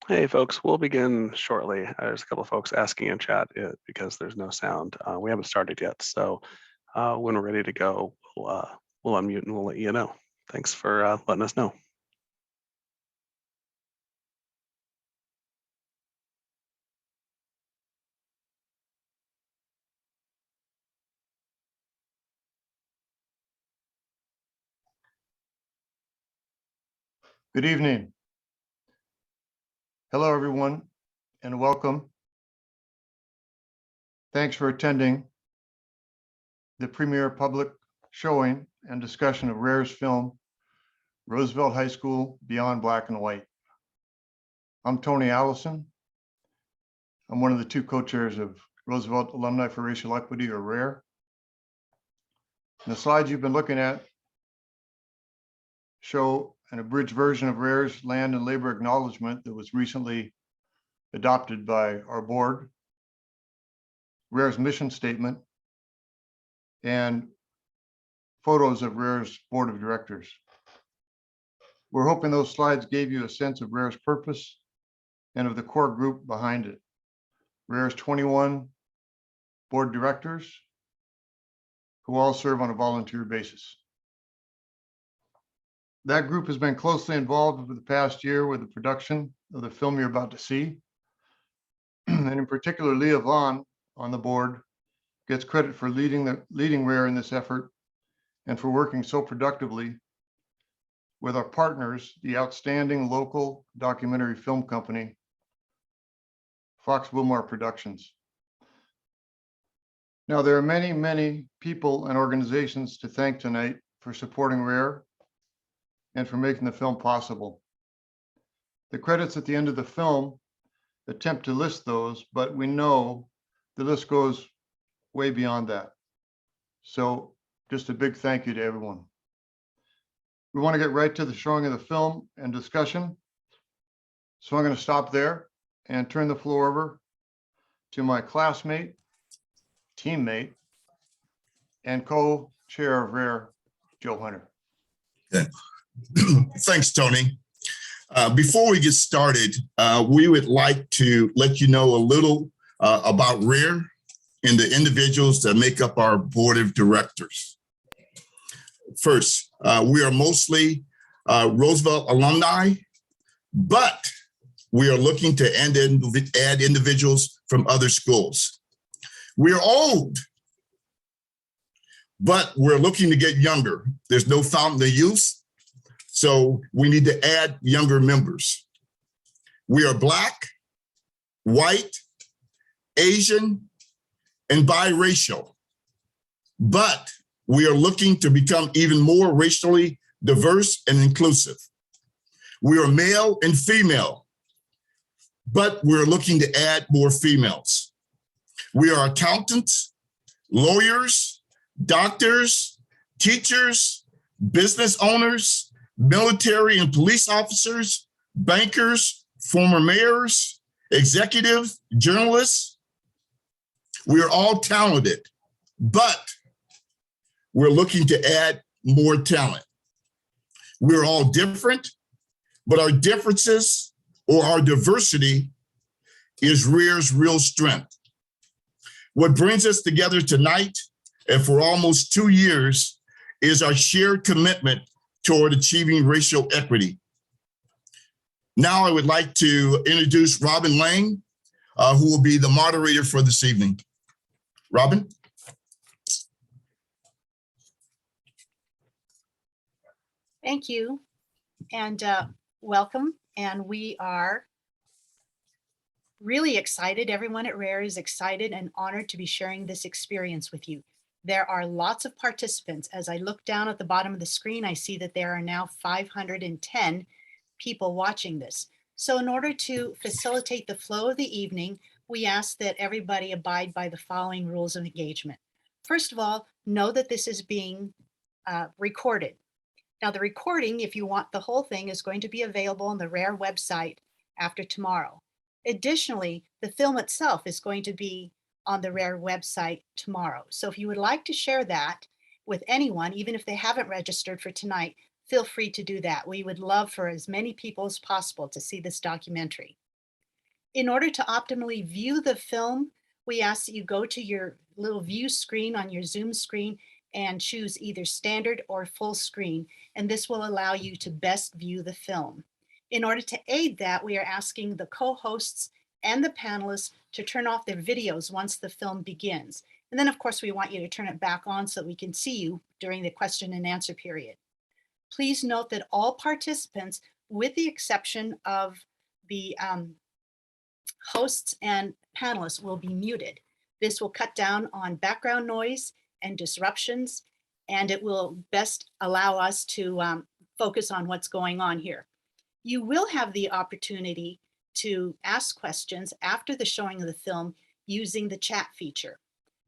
Hey folks, we'll begin shortly. There's a couple of folks asking in chat because there's no sound. We haven't started yet, so when we're ready to go, we'll unmute and we'll let you know. Thanks for letting us know. Good evening. Hello, everyone, and welcome. Thanks for attending the premiere public showing and discussion of Rare's film, Roosevelt High School Beyond Black and White. I'm Tony Allison. I'm one of the two co-chairs of Roosevelt Alumni for Racial Equity, or RARE. And the slides you've been looking at show an abridged version of RARE's land and labor acknowledgement that was recently adopted by our board, RARE's mission statement, and photos of RARE's board of directors. We're hoping those slides gave you a sense of RARE's purpose and of the core group behind it. RARE's 21 board directors who all serve on a volunteer basis. That group has been closely involved over the past year with the production of the film you're about to see. And in particular, Leah Vaughn on the board gets credit for leading RARE in this effort and for working so productively with our partners, the outstanding local documentary film company, Fox Wilmar Productions. Now, there are many, many people and organizations to thank tonight for supporting RARE and for making the film possible. The credits at the end of the film attempt to list those, but we know the list goes way beyond that. So just a big thank you to everyone. We want to get right to the showing of the film and discussion. So I'm going to stop there and turn the floor over to my classmate, teammate, and co-chair of RARE, Joe Hunter. Okay. Thanks, Tony. Before we get started, we would like to let you know a little about RARE and the individuals that make up our board of directors. First, we are mostly Roosevelt alumni, but we are looking to add individuals from other schools. We are old, but we're looking to get younger. There's no fountain of youth, so we need to add younger members. We are Black, white, Asian, and biracial, but we are looking to become even more racially diverse and inclusive. We are male and female, but we're looking to add more females. We are accountants, lawyers, doctors, teachers, business owners, military and police officers, bankers, former mayors, executives, journalists. We are all talented, but we're looking to add more talent. We're all different, but our differences or our diversity is RARE's real strength. What brings us together tonight and for almost 2 years is our shared commitment toward achieving racial equity. Now I would like to introduce Robin Lang, who will be the moderator for this evening. Robin? Thank you, and welcome. And we are really excited. Everyone at RARE is excited and honored to be sharing this experience with you. There are lots of participants. As I look down at the bottom of the screen, I see that there are now 510 people watching this. So in order to facilitate the flow of the evening, we ask that everybody abide by the following rules of engagement. First of all, know that this is being recorded. Now, the recording, if you want the whole thing, is going to be available on the RARE website after tomorrow. Additionally, the film itself is going to be on the RARE website tomorrow. So if you would like to share that with anyone, even if they haven't registered for tonight, feel free to do that. We would love for as many people as possible to see this documentary. In order to optimally view the film, we ask that you go to your little view screen on your Zoom screen and choose either standard or full screen, and this will allow you to best view the film. In order to aid that, we are asking the co-hosts and the panelists to turn off their videos once the film begins. And then, of course, we want you to turn it back on so that we can see you during the question and answer period. Please note that all participants, with the exception of the hosts and panelists, will be muted. This will cut down on background noise and disruptions, and it will best allow us to focus on what's going on here. You will have the opportunity to ask questions after the showing of the film using the chat feature.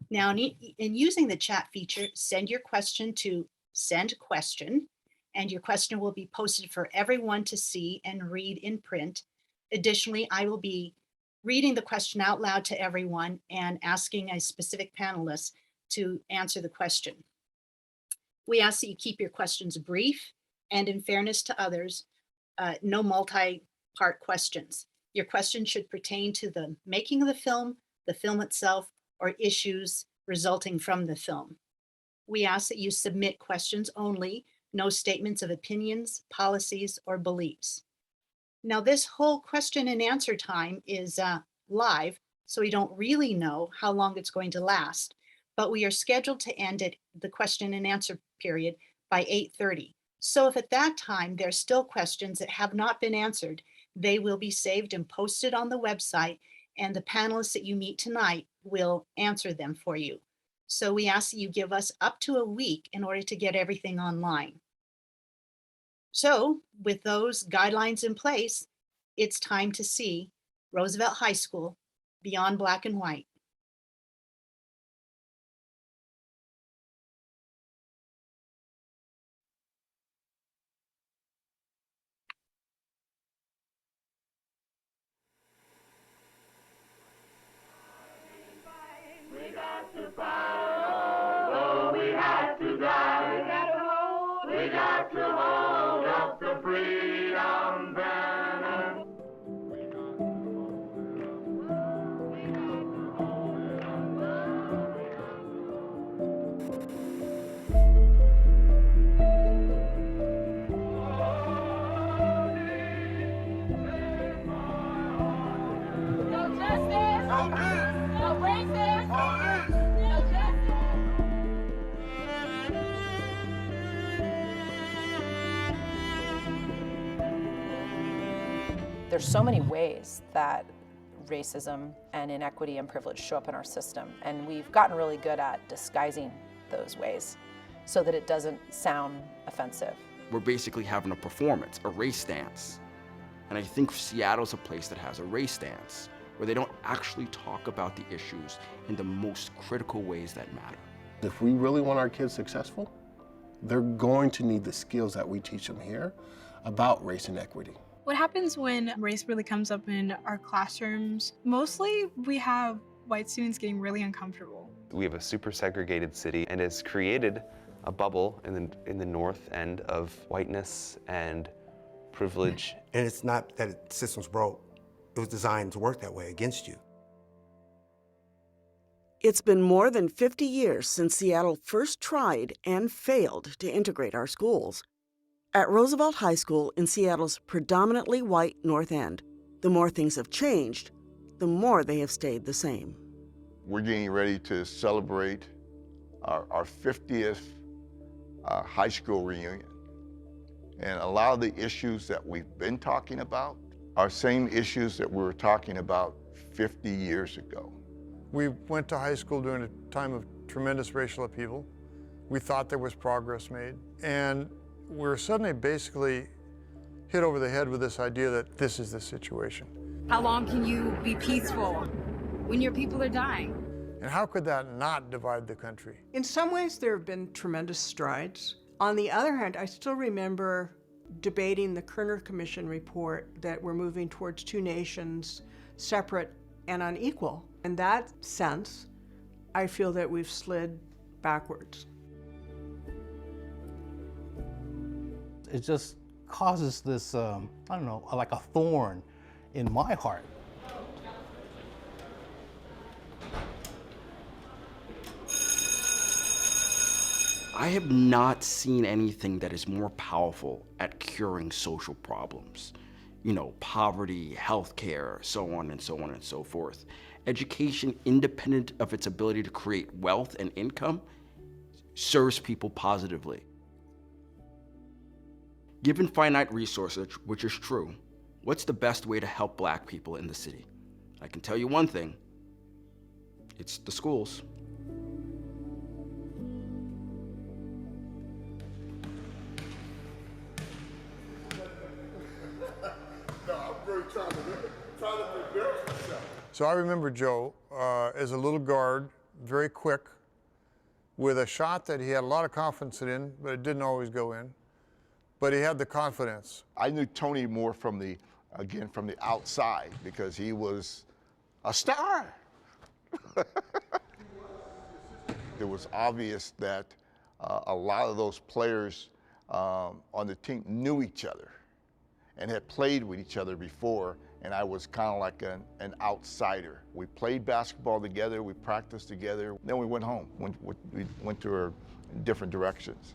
Now, in using the chat feature, send your question to send question, and your question will be posted for everyone to see and read in print. Additionally, I will be reading the question out loud to everyone and asking a specific panelist to answer the question. We ask that you keep your questions brief and, in fairness to others, no multi-part questions. Your question should pertain to the making of the film itself, or issues resulting from the film. We ask that you submit questions only, no statements of opinions, policies, or beliefs. Now, this whole question and answer time is live, so we don't really know how long it's going to last, but we are scheduled to end at the question and answer period by 8:30. So if at that time there's still questions that have not been answered, they will be saved and posted on the website, and the panelists that you meet tonight will answer them for you. So we ask that you give us up to a week in order to get everything online. So with those guidelines in place, it's time to see Roosevelt High School Beyond Black and White. We got to fight, although we have to die. We got to hold up the freedom banner. We got to hold it up. We got to hold it up. We got No justice, no peace, no racism, no justice. There's so many ways that racism and inequity and privilege show up in our system, and we've gotten really good at disguising those ways so that it doesn't sound offensive. We're basically having a performance, a race dance. And I think Seattle's a place that has a race dance, where they don't actually talk about the issues in the most critical ways that matter. If we really want our kids successful, they're going to need the skills that we teach them here about race and equity. What happens when race really comes up in our classrooms? Mostly we have white students getting really uncomfortable. We have a super segregated city, and it's created a bubble in the north end of whiteness and privilege. And it's not that the system's broke. It was designed to work that way against you. It's been more than 50 years since Seattle first tried and failed to integrate our schools. At Roosevelt High School in Seattle's predominantly white North End, the more things have changed, the more they have stayed the same. We're getting ready to celebrate our 50th high school reunion. And a lot of the issues that we've been talking about are same issues that we were talking about 50 years ago. We went to high school during a time of tremendous racial upheaval. We thought there was progress made. And we're suddenly basically hit over the head with this idea that this is the situation. How long can you be peaceful when your people are dying? And how could that not divide the country? In some ways, there have been tremendous strides. On the other hand, I still remember debating the Kerner Commission report that we're moving towards two nations, separate and unequal. In that sense, I feel that we've slid backwards. It just causes this, I don't know, like a thorn in my heart. I have not seen anything that is more powerful at curing social problems. You know, poverty, healthcare, so on and so on and so forth. Education, independent of its ability to create wealth and income, serves people positively. Given finite resources, which is true, what's the best way to help Black people in the city? I can tell you one thing, it's the schools. So I remember Joe as a little guard, very quick, with a shot that he had a lot of confidence in, but it didn't always go in. But he had the confidence. I knew Tony more from the outside because he was a star. It was obvious that a lot of those players on the team knew each other and had played with each other before, and I was kind of like an outsider. We played basketball together, we practiced together, then we went home. We went to our different directions.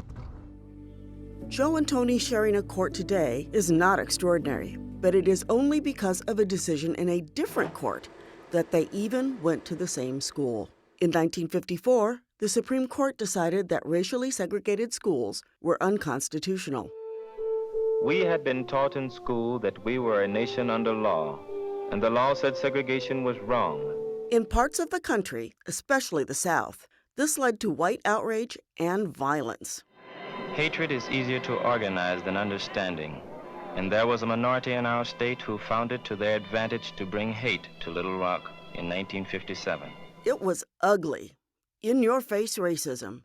Joe and Tony sharing a court today is not extraordinary, but it is only because of a decision in a different court that they even went to the same school. In 1954, the Supreme Court decided that racially segregated schools were unconstitutional. We had been taught in school that we were a nation under law, and the law said segregation was wrong. In parts of the country, especially the South, this led to white outrage and violence. Hatred is easier to organize than understanding, and there was a minority in our state who found it to their advantage to bring hate to Little Rock in 1957. It was ugly, in-your-face racism,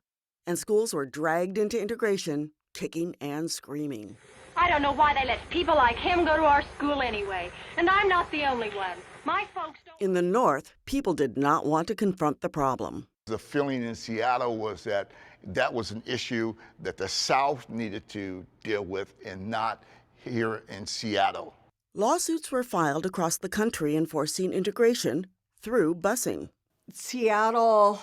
and schools were dragged into integration, kicking and screaming. I don't know why they let people like him go to our school anyway, and I'm not the only one. My folks don't... In the North, people did not want to confront the problem. The feeling in Seattle was that that was an issue that the South needed to deal with and not here in Seattle. Lawsuits were filed across the country enforcing integration through busing. Seattle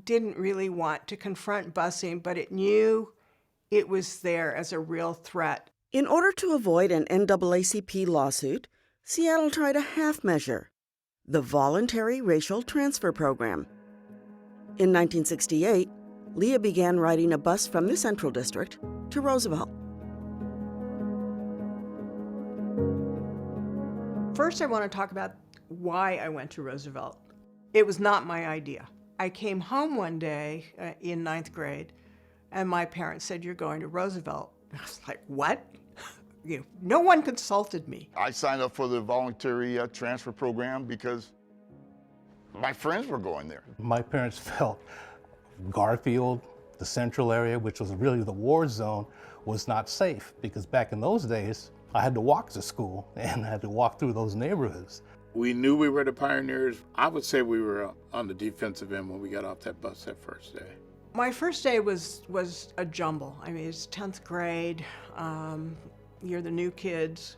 didn't really want to confront busing, but it knew it was there as a real threat. In order to avoid an NAACP lawsuit, Seattle tried a half measure, the Voluntary Racial Transfer Program. In 1968, Leah began riding a bus from the Central District to Roosevelt. First, I want to talk about why I went to Roosevelt. It was not my idea. I came home one day in 9th grade, and my parents said, "You're going to Roosevelt." I was like, what? No one consulted me. I signed up for the voluntary transfer program because my friends were going there. My parents felt Garfield, the central area, which was really the war zone, was not safe because back in those days, I had to walk to school and I had to walk through those neighborhoods. We knew we were the pioneers. I would say we were on the defensive end when we got off that bus that first day. My first day was a jumble. I mean, it's 10th grade. You're the new kids.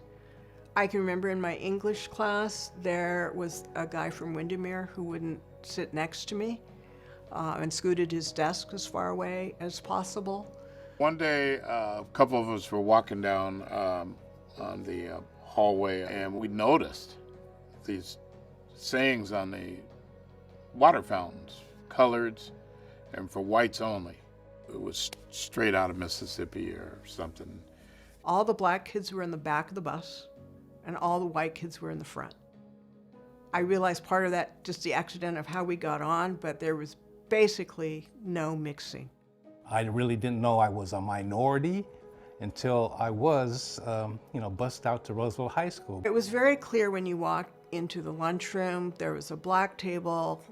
I can remember in my English class, there was a guy from Windermere who wouldn't sit next to me and scooted his desk as far away as possible. One day, a couple of us were walking down on the hallway, and we noticed these sayings on the water fountains, coloreds, and for whites only. It was straight out of Mississippi or something. All the black kids were in the back of the bus, and all the white kids were in the front. I realized part of that just the accident of how we got on, but there was basically no mixing. I really didn't know I was a minority until I was, bussed out to Roosevelt High School. It was very clear when you walked into the lunchroom, there was a black table,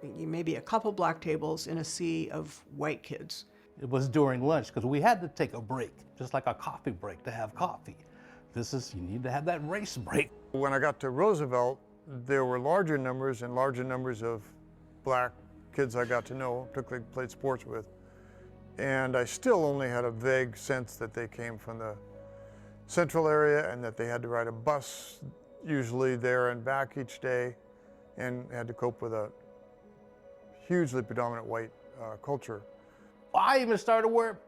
maybe a couple black tables in a sea of white kids. It was during lunch because we had to take a break, just like a coffee break to have coffee. You need to have that race break. When I got to Roosevelt, there were larger numbers of black kids I got to know, particularly played sports with. And I still only had a vague sense that they came from the central area and that they had to ride a bus, usually there and back each day, and had to cope with a hugely predominant white culture. I even started to wear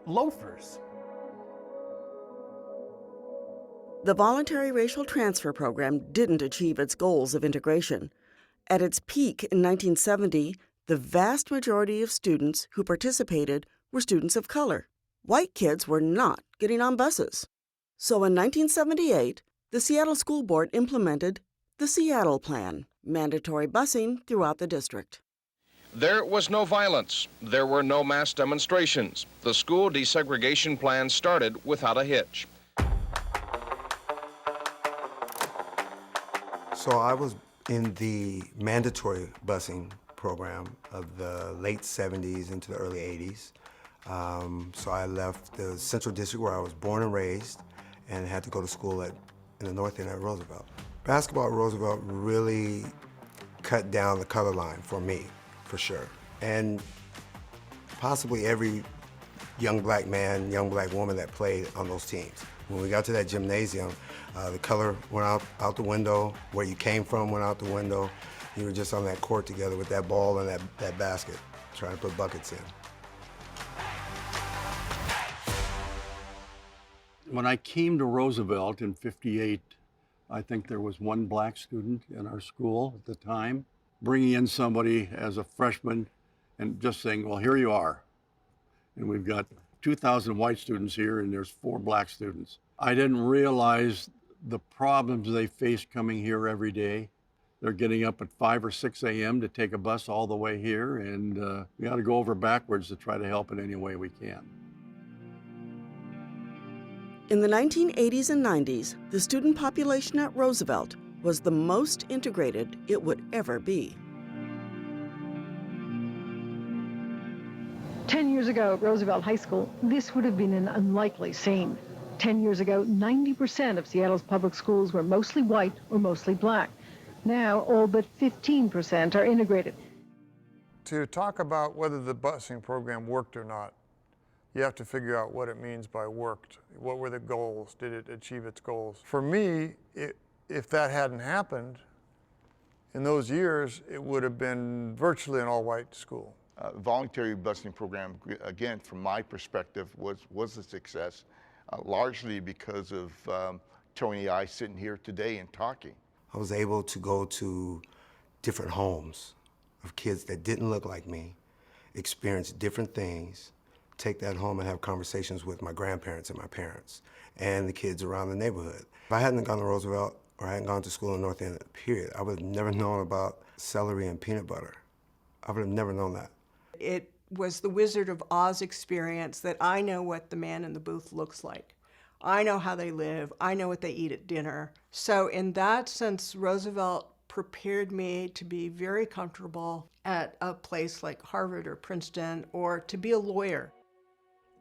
loafers. The voluntary racial transfer program didn't achieve its goals of integration. At its peak in 1970, the vast majority of students who participated were students of color. White kids were not getting on buses. So in 1978, the Seattle School Board implemented the Seattle Plan, mandatory busing throughout the district. There was no violence. There were no mass demonstrations. The school desegregation plan started without a hitch. So I was in the mandatory busing program of the late 70s into the early 80s. So I left the Central District where I was born and raised and had to go to school in the North End at Roosevelt. Basketball at Roosevelt really cut down the color line for me, for sure. And possibly every young black man, young black woman that played on those teams. When we got to that gymnasium, the color went out the window, where you came from went out the window. You were just on that court together with that ball and that basket, trying to put buckets in. When I came to Roosevelt in '58, I think there was one black student in our school at the time. Bringing in somebody as a freshman and just saying, well, here you are. And we've got 2,000 white students here and there's 4 black students. I didn't realize the problems they face coming here every day. They're getting up at 5 or 6 a.m. to take a bus all the way here, and we got to go over backwards to try to help in any way we can. In the 1980s and 90s, the student population at Roosevelt was the most integrated it would ever be. 10 years ago at Roosevelt High School, this would have been an unlikely scene. 10 years ago, 90% of Seattle's public schools were mostly white or mostly black. Now, all but 15% are integrated. To talk about whether the busing program worked or not, you have to figure out what it means by worked. What were the goals? Did it achieve its goals? For me, if that hadn't happened, in those years, it would have been virtually an all-white school. Voluntary busing program, again, from my perspective, was a success, largely because of Tony and I sitting here today and talking. I was able to go to different homes of kids that didn't look like me, experience different things, take that home and have conversations with my grandparents and my parents and the kids around the neighborhood. If I hadn't gone to Roosevelt or I hadn't gone to school in North End, period, I would have never known about celery and peanut butter. I would have never known that. It was the Wizard of Oz experience that I know what the man in the booth looks like. I know how they live. I know what they eat at dinner. So in that sense, Roosevelt prepared me to be very comfortable at a place like Harvard or Princeton, or to be a lawyer.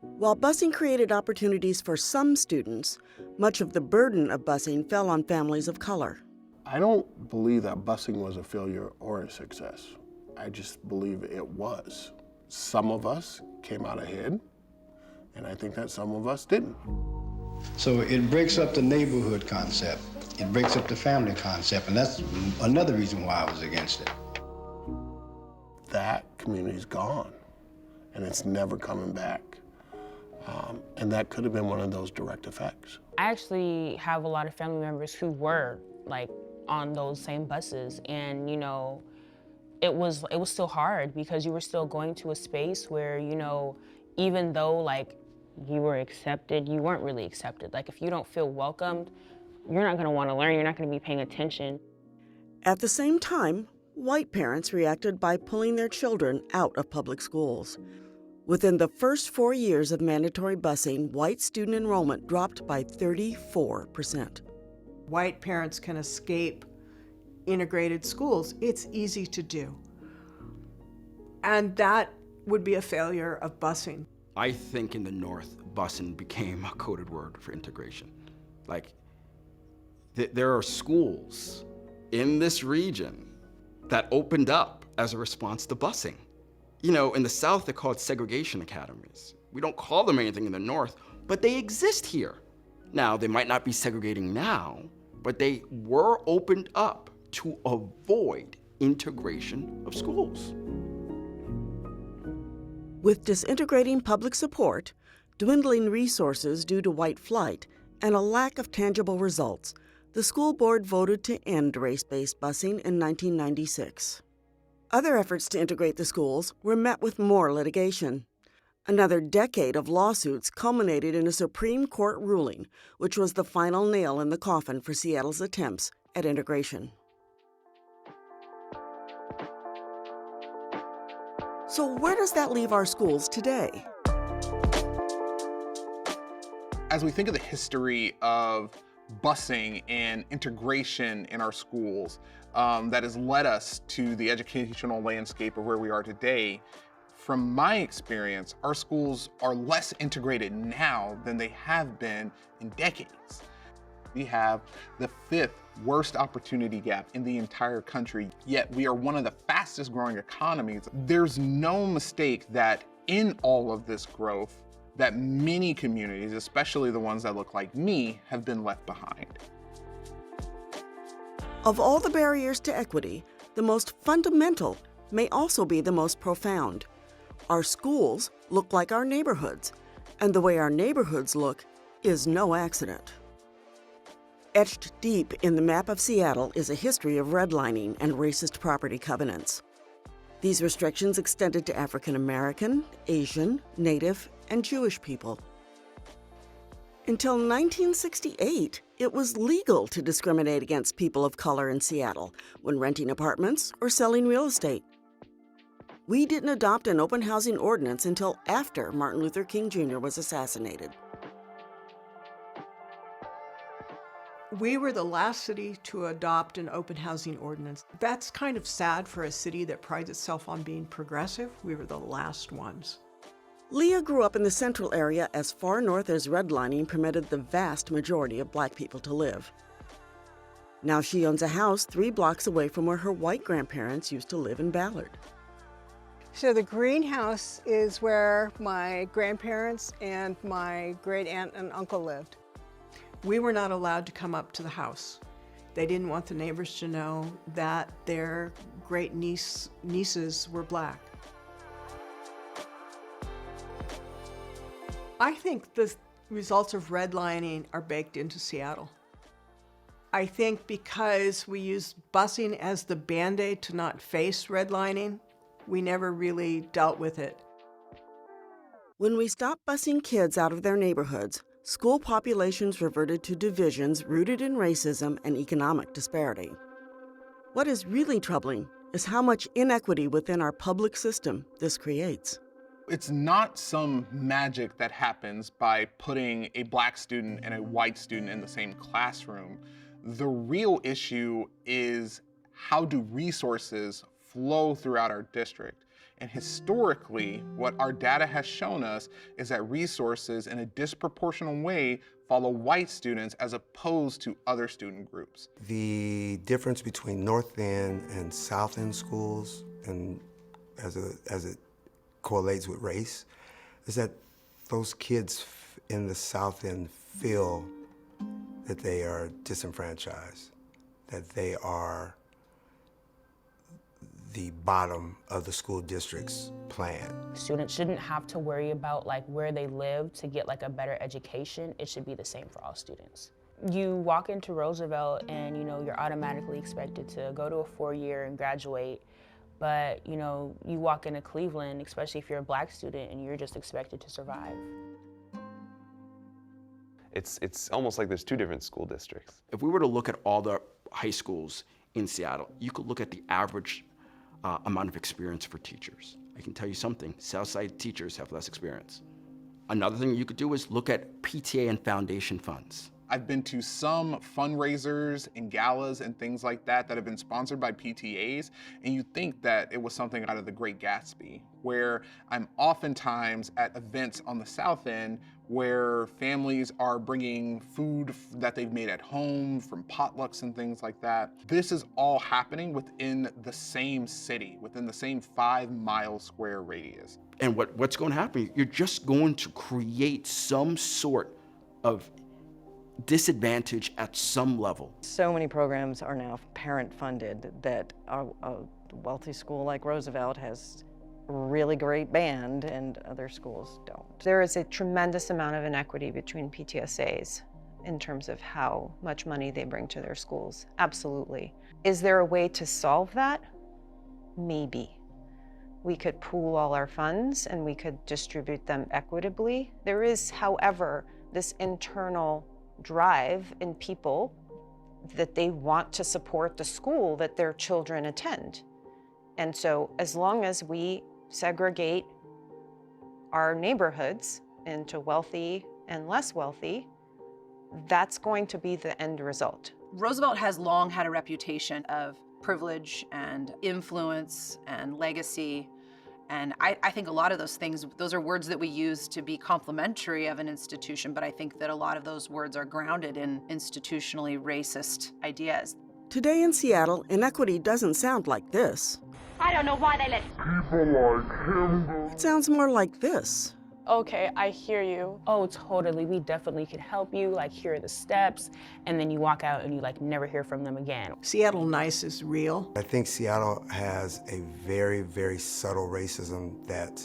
While busing created opportunities for some students, much of the burden of busing fell on families of color. I don't believe that busing was a failure or a success. I just believe it was. Some of us came out ahead, and I think that some of us didn't. So it breaks up the neighborhood concept. It breaks up the family concept, and that's another reason why I was against it. That community's gone, and it's never coming back. And that could have been one of those direct effects. I actually have a lot of family members who were like on those same buses, and you know, it was still hard because you were still going to a space where, you know, even though like you were accepted, you weren't really accepted. Like if you don't feel welcomed, you're not gonna wanna learn, you're not gonna be paying attention. At the same time, white parents reacted by pulling their children out of public schools. Within the first 4 years of mandatory busing, white student enrollment dropped by 34%. White parents can escape integrated schools. It's easy to do. And that would be a failure of busing. I think in the North, busing became a coded word for integration. Like, there are schools in this region that opened up as a response to busing. You know, in the South, they're called segregation academies. We don't call them anything in the North, but they exist here. Now, they might not be segregating now, but they were opened up to avoid integration of schools. With disintegrating public support, dwindling resources due to white flight, and a lack of tangible results, the school board voted to end race-based busing in 1996. Other efforts to integrate the schools were met with more litigation. Another decade of lawsuits culminated in a Supreme Court ruling, which was the final nail in the coffin for Seattle's attempts at integration. So where does that leave our schools today? As we think of the history of busing and integration in our schools, that has led us to the educational landscape of where we are today, from my experience, our schools are less integrated now than they have been in decades. We have the 5th worst opportunity gap in the entire country, yet we are one of the fastest growing economies. There's no mistake that in all of this growth, that many communities, especially the ones that look like me, have been left behind. Of all the barriers to equity, the most fundamental may also be the most profound. Our schools look like our neighborhoods, and the way our neighborhoods look is no accident. Etched deep in the map of Seattle is a history of redlining and racist property covenants. These restrictions extended to African American, Asian, Native, and Jewish people. Until 1968, it was legal to discriminate against people of color in Seattle when renting apartments or selling real estate. We didn't adopt an open housing ordinance until after Martin Luther King Jr. was assassinated. We were the last city to adopt an open housing ordinance. That's kind of sad for a city that prides itself on being progressive. We were the last ones. Leah grew up in the central area as far north as redlining permitted the vast majority of Black people to live. Now she owns a house 3 blocks away from where her white grandparents used to live in Ballard. So the greenhouse is where my grandparents and my great aunt and uncle lived. We were not allowed to come up to the house. They didn't want the neighbors to know that their great nieces were Black. I think the results of redlining are baked into Seattle. I think because we used busing as the Band-Aid to not face redlining, we never really dealt with it. When we stopped busing kids out of their neighborhoods, school populations reverted to divisions rooted in racism and economic disparity. What is really troubling is how much inequity within our public system this creates. It's not some magic that happens by putting a Black student and a white student in the same classroom. The real issue is how do resources flow throughout our district? And historically, what our data has shown us is that resources in a disproportionate way follow white students as opposed to other student groups. The difference between North End and South End schools, and as it correlates with race, is that those kids in the South End feel that they are disenfranchised, that they are the bottom of the school district's plan. Students shouldn't have to worry about like where they live to get like a better education. It should be the same for all students. You walk into Roosevelt and you're automatically expected to go to a 4-year and graduate. But you walk into Cleveland, especially if you're a Black student, and you're just expected to survive. It's almost like there's 2 different school districts. If we were to look at all the high schools in Seattle, you could look at the average amount of experience for teachers. I can tell you something, Southside teachers have less experience. Another thing you could do is look at PTA and foundation funds. I've been to some fundraisers and galas and things like that that have been sponsored by PTAs, and you think that it was something out of The Great Gatsby, where I'm oftentimes at events on the South End where families are bringing food that they've made at home from potlucks and things like that. This is all happening within the same city, within the same 5-mile square radius. And what's going to happen? You're just going to create some sort of disadvantage at some level. So many programs are now parent funded that a wealthy school like Roosevelt has really great band and other schools don't. There is a tremendous amount of inequity between PTSAs in terms of how much money they bring to their schools. Absolutely. Is there a way to solve that? Maybe. We could pool all our funds and we could distribute them equitably. There is, however, this internal drive in people that they want to support the school that their children attend. And so as long as we segregate our neighborhoods into wealthy and less wealthy, that's going to be the end result. Roosevelt has long had a reputation of privilege and influence and legacy. And I think a lot of those things, those are words that we use to be complimentary of an institution, but I think that a lot of those words are grounded in institutionally racist ideas. Today in Seattle, inequity doesn't sound like this. I don't know why they let people like him go. It sounds more like this. Okay, I hear you. Oh, totally, we definitely could help you, like here are the steps, and then you walk out and you like never hear from them again. Seattle nice is real. I think Seattle has a very, very subtle racism that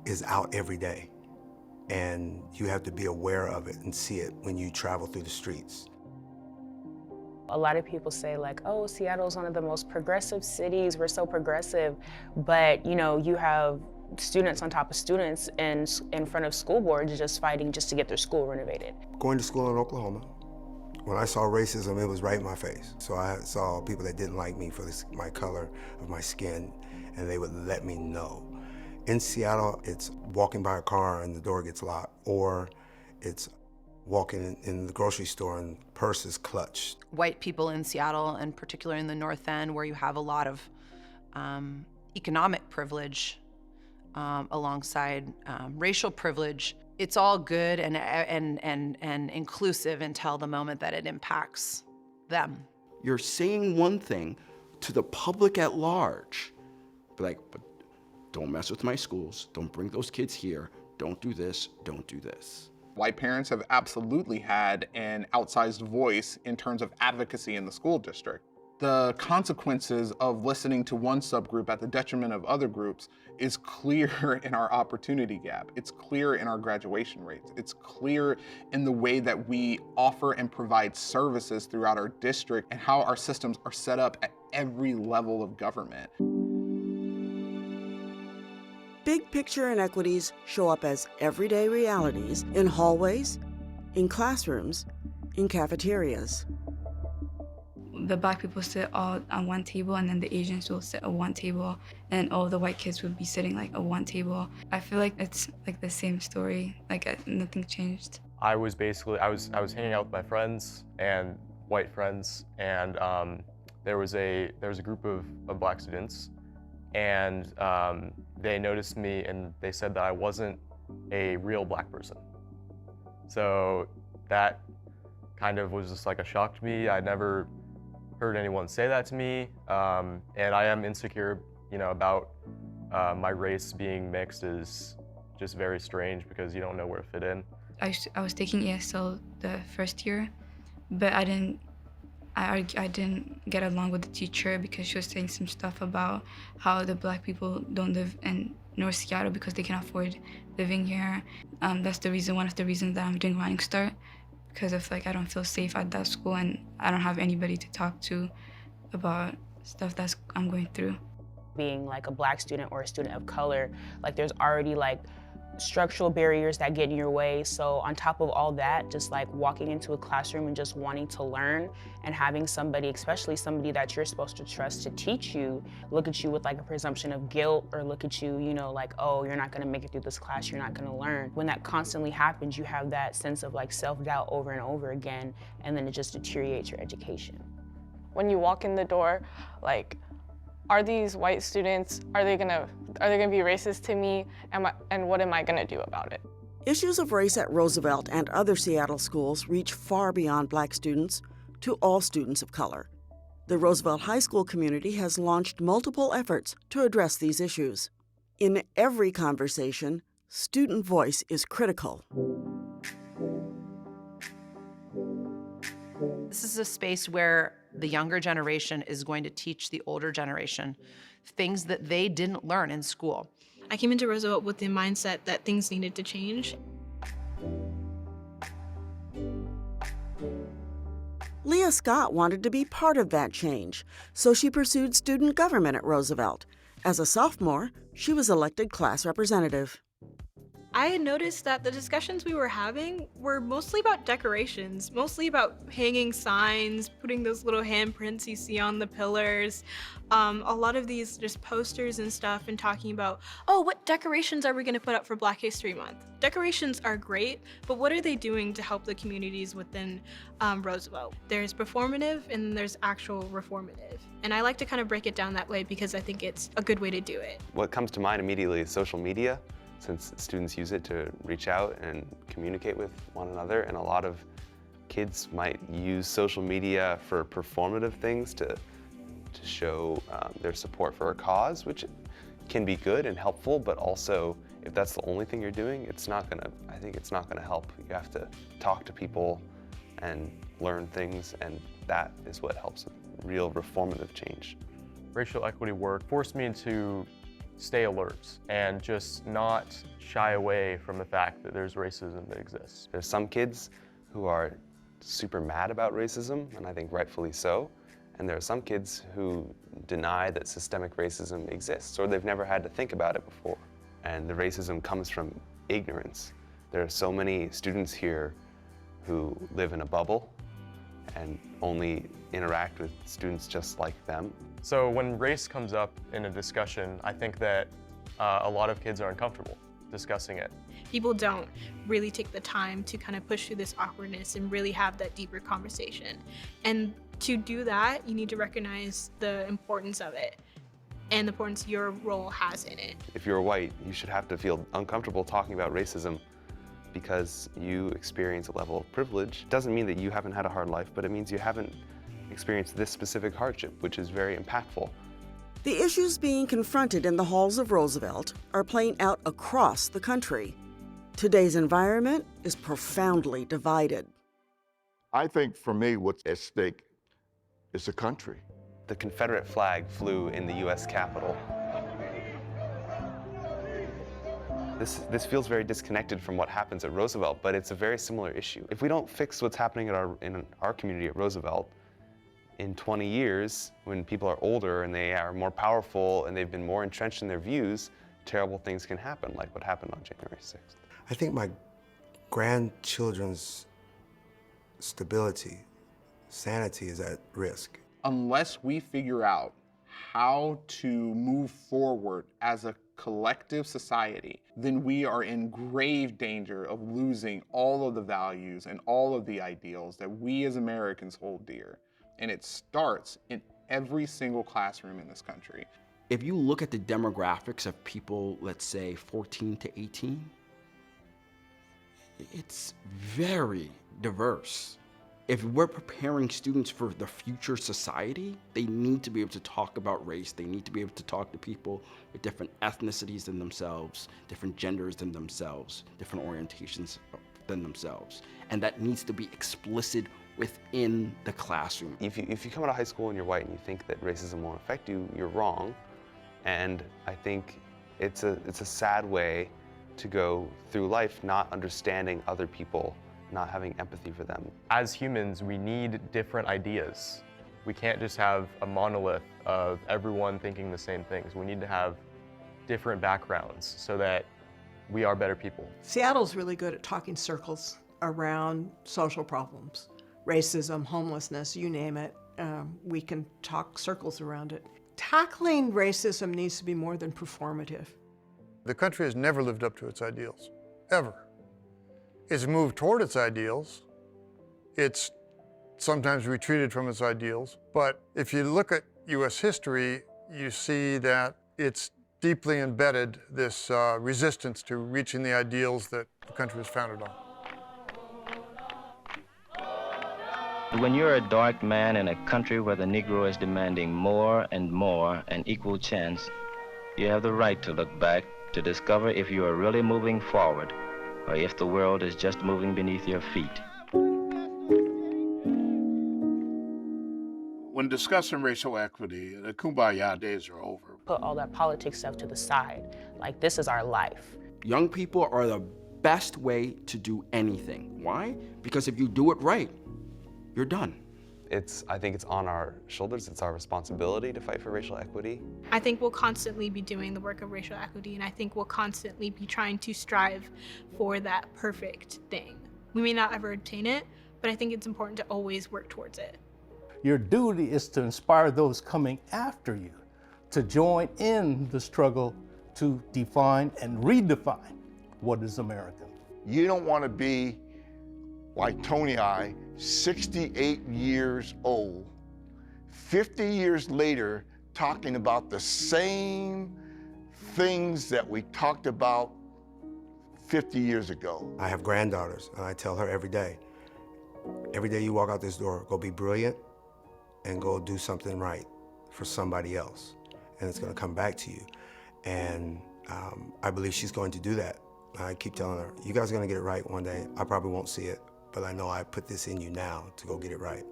is out every day. And you have to be aware of it and see it when you travel through the streets. A lot of people say like, oh, Seattle's one of the most progressive cities, we're so progressive, but you know, you have students on top of students in front of school boards just fighting just to get their school renovated. Going to school in Oklahoma, when I saw racism, it was right in my face. So I saw people that didn't like me for my color of my skin, and they would let me know. In Seattle, it's walking by a car and the door gets locked, or it's walking in the grocery store and purse is clutched. White people in Seattle, and particularly in the North End, where you have a lot of economic privilege, alongside racial privilege, it's all good and inclusive until the moment that it impacts them. You're saying one thing to the public at large, but don't mess with my schools, don't bring those kids here, don't do this, don't do this. White parents have absolutely had an outsized voice in terms of advocacy in the school district. The consequences of listening to one subgroup at the detriment of other groups is clear in our opportunity gap. It's clear in our graduation rates. It's clear in the way that we offer and provide services throughout our district and how our systems are set up at every level of government. Big picture inequities show up as everyday realities in hallways, in classrooms, in cafeterias. The black people sit all on one table, and then the Asians will sit at one table, and all the white kids would be sitting like at one table. I feel like it's like the same story, like nothing changed. I was hanging out with my friends and white friends, and there was a group of black students, and they noticed me and they said that I wasn't a real black person. So that kind of was just like a shock to me. I never heard anyone say that to me, and I am insecure, about my race being mixed is just very strange because you don't know where to fit in. I was taking ESL the first year, but I didn't get along with the teacher because she was saying some stuff about how the black people don't live in North Seattle because they can afford living here. That's one of the reasons that I'm doing Running Start, because of I don't feel safe at that school and I don't have anybody to talk to about stuff that I'm going through. Being like a black student or a student of color, there's already structural barriers that get in your way. So on top of all that, just walking into a classroom and just wanting to learn and having somebody, especially somebody that you're supposed to trust to teach you, look at you with a presumption of guilt or look at you, oh, you're not gonna make it through this class, you're not gonna learn. When that constantly happens, you have that sense of self-doubt over and over again, and then it just deteriorates your education. When you walk in the door, are these white students, are they gonna be racist to me? And what am I gonna do about it? Issues of race at Roosevelt and other Seattle schools reach far beyond black students to all students of color. The Roosevelt High School community has launched multiple efforts to address these issues. In every conversation, student voice is critical. This is a space where the younger generation is going to teach the older generation things that they didn't learn in school. I came into Roosevelt with the mindset that things needed to change. Leah Scott wanted to be part of that change, so she pursued student government at Roosevelt. As a sophomore, she was elected class representative. I had noticed that the discussions we were having were mostly about decorations, mostly about hanging signs, putting those little handprints you see on the pillars, a lot of these just posters and stuff, and talking about, oh, what decorations are we going to put up for Black History Month? Decorations are great, but what are they doing to help the communities within Roosevelt? There's performative and there's actual reformative. And I like to kind of break it down that way because I think it's a good way to do it. What comes to mind immediately is social media, since students use it to reach out and communicate with one another, and a lot of kids might use social media for performative things to show their support for a cause, which can be good and helpful, but also if that's the only thing you're doing, I think it's not gonna help. You have to talk to people and learn things, and that is what helps with real reformative change. Racial equity work forced me to stay alert and just not shy away from the fact that there's racism that exists. There's some kids who are super mad about racism, and I think rightfully so, and there are some kids who deny that systemic racism exists, or they've never had to think about it before. And the racism comes from ignorance. There are so many students here who live in a bubble and only interact with students just like them. So when race comes up in a discussion, I think that a lot of kids are uncomfortable discussing it. People don't really take the time to kind of push through this awkwardness and really have that deeper conversation. And to do that, you need to recognize the importance of it and the importance your role has in it. If you're white, you should have to feel uncomfortable talking about racism because you experience a level of privilege. It doesn't mean that you haven't had a hard life, but it means you haven't experienced this specific hardship, which is very impactful. The issues being confronted in the halls of Roosevelt are playing out across the country. Today's environment is profoundly divided. I think for me, what's at stake is the country. The Confederate flag flew in the US Capitol. This feels very disconnected from what happens at Roosevelt, but it's a very similar issue. If we don't fix what's happening in our community at Roosevelt, in 20 years, when people are older and they are more powerful and they've been more entrenched in their views, terrible things can happen, like what happened on January 6th. I think my grandchildren's stability, sanity is at risk. Unless we figure out how to move forward as a collective society, then we are in grave danger of losing all of the values and all of the ideals that we as Americans hold dear. And it starts in every single classroom in this country. If you look at the demographics of people, let's say 14 to 18, it's very diverse. If we're preparing students for the future society, they need to be able to talk about race. They need to be able to talk to people with different ethnicities than themselves, different genders than themselves, different orientations than themselves. And that needs to be explicit within the classroom. If you come out of high school and you're white and you think that racism won't affect you, you're wrong. And I think it's a sad way to go through life not understanding other people, not having empathy for them. As humans, we need different ideas. We can't just have a monolith of everyone thinking the same things. We need to have different backgrounds so that we are better people. Seattle's really good at talking circles around social problems. Racism, homelessness, you name it. We can talk circles around it. Tackling racism needs to be more than performative. The country has never lived up to its ideals, ever. It's moved toward its ideals. It's sometimes retreated from its ideals. But if you look at U.S. history, you see that it's deeply embedded this resistance to reaching the ideals that the country was founded on. When you're a dark man in a country where the Negro is demanding more and more an equal chance, you have the right to look back to discover if you are really moving forward or if the world is just moving beneath your feet. When discussing racial equity, the kumbaya days are over. Put all that politics stuff to the side. Like, this is our life. Young people are the best way to do anything. Why? Because if you do it right, you're done. I think it's on our shoulders. It's our responsibility to fight for racial equity. I think we'll constantly be doing the work of racial equity, and I think we'll constantly be trying to strive for that perfect thing. We may not ever attain it, but I think it's important to always work towards it. Your duty is to inspire those coming after you to join in the struggle to define and redefine what is American. You don't want to be like Tony I, 68 years old, 50 years later, talking about the same things that we talked about 50 years ago. I have granddaughters, and I tell her every day you walk out this door, go be brilliant and go do something right for somebody else, and it's going to come back to you. And I believe she's going to do that. I keep telling her, you guys are going to get it right one day. I probably won't see it, but I know I put this in you now to go get it right.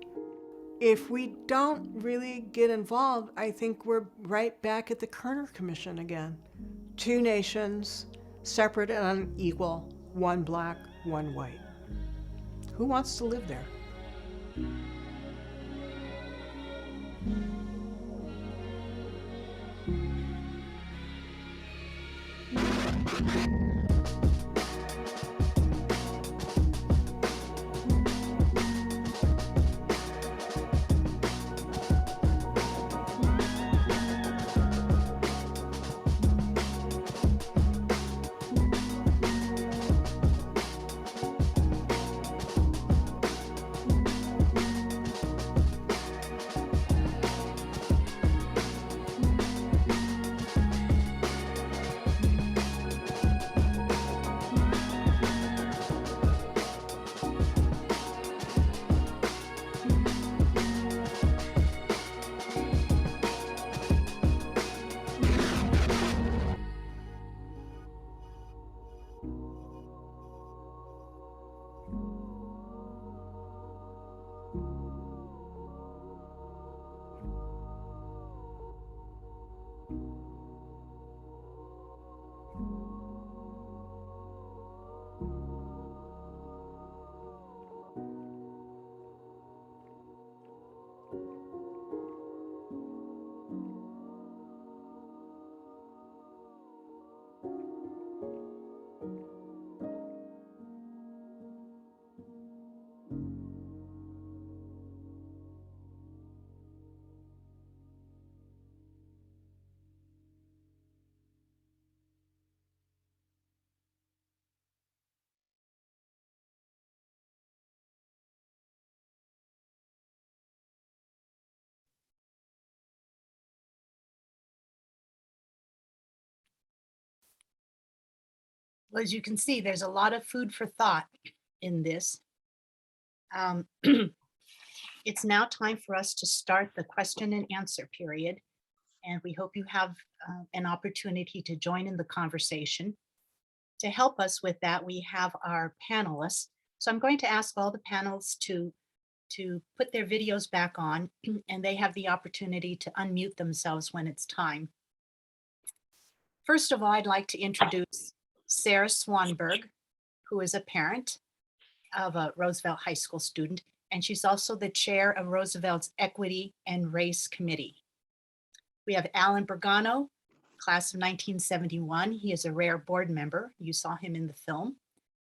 If we don't really get involved, I think we're right back at the Kerner Commission again. 2 nations, separate and unequal, 1 black, 1 white. Who wants to live there? Well, as you can see, there's a lot of food for thought in this. It's now time for us to start the question and answer period. And we hope you have an opportunity to join in the conversation. To help us with that, we have our panelists. So I'm going to ask all the panels to put their videos back on, and they have the opportunity to unmute themselves when it's time. First of all, I'd like to introduce Sarah Swanberg, who is a parent of a Roosevelt High School student, and she's also the chair of Roosevelt's Equity and Race Committee. We have Alan Bergano, class of 1971. He is a rare board member. You saw him in the film.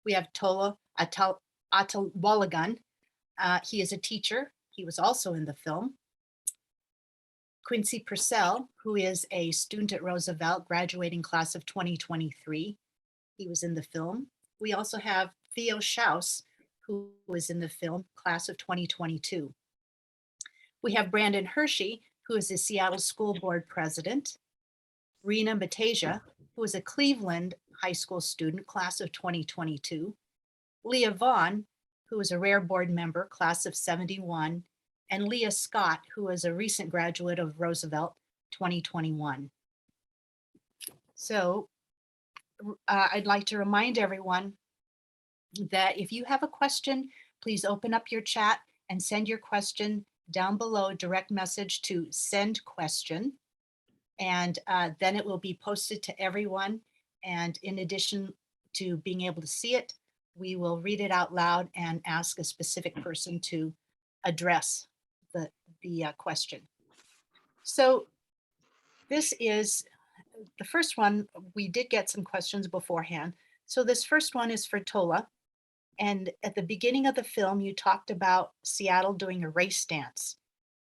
We have Tola Atalwalagan. He is a teacher. He was also in the film. Quincy Purcell, who is a student at Roosevelt, graduating class of 2023. He was in the film. We also have Theo Schaus, who was in the film, class of 2022. We have Brandon Hershey, who is the Seattle School Board president. Rena Matasia, who is a Cleveland High School student, class of 2022. Leah Vaughn, who is a rare board member, class of 71. And Leah Scott, who is a recent graduate of Roosevelt, 2021. So I'd like to remind everyone that if you have a question, please open up your chat and send your question down below, direct message to send question. And then it will be posted to everyone. And in addition to being able to see it, we will read it out loud and ask a specific person to address the question. So this is the first one. We did get some questions beforehand. So this first one is for Tola. And at the beginning of the film, you talked about Seattle doing a race dance.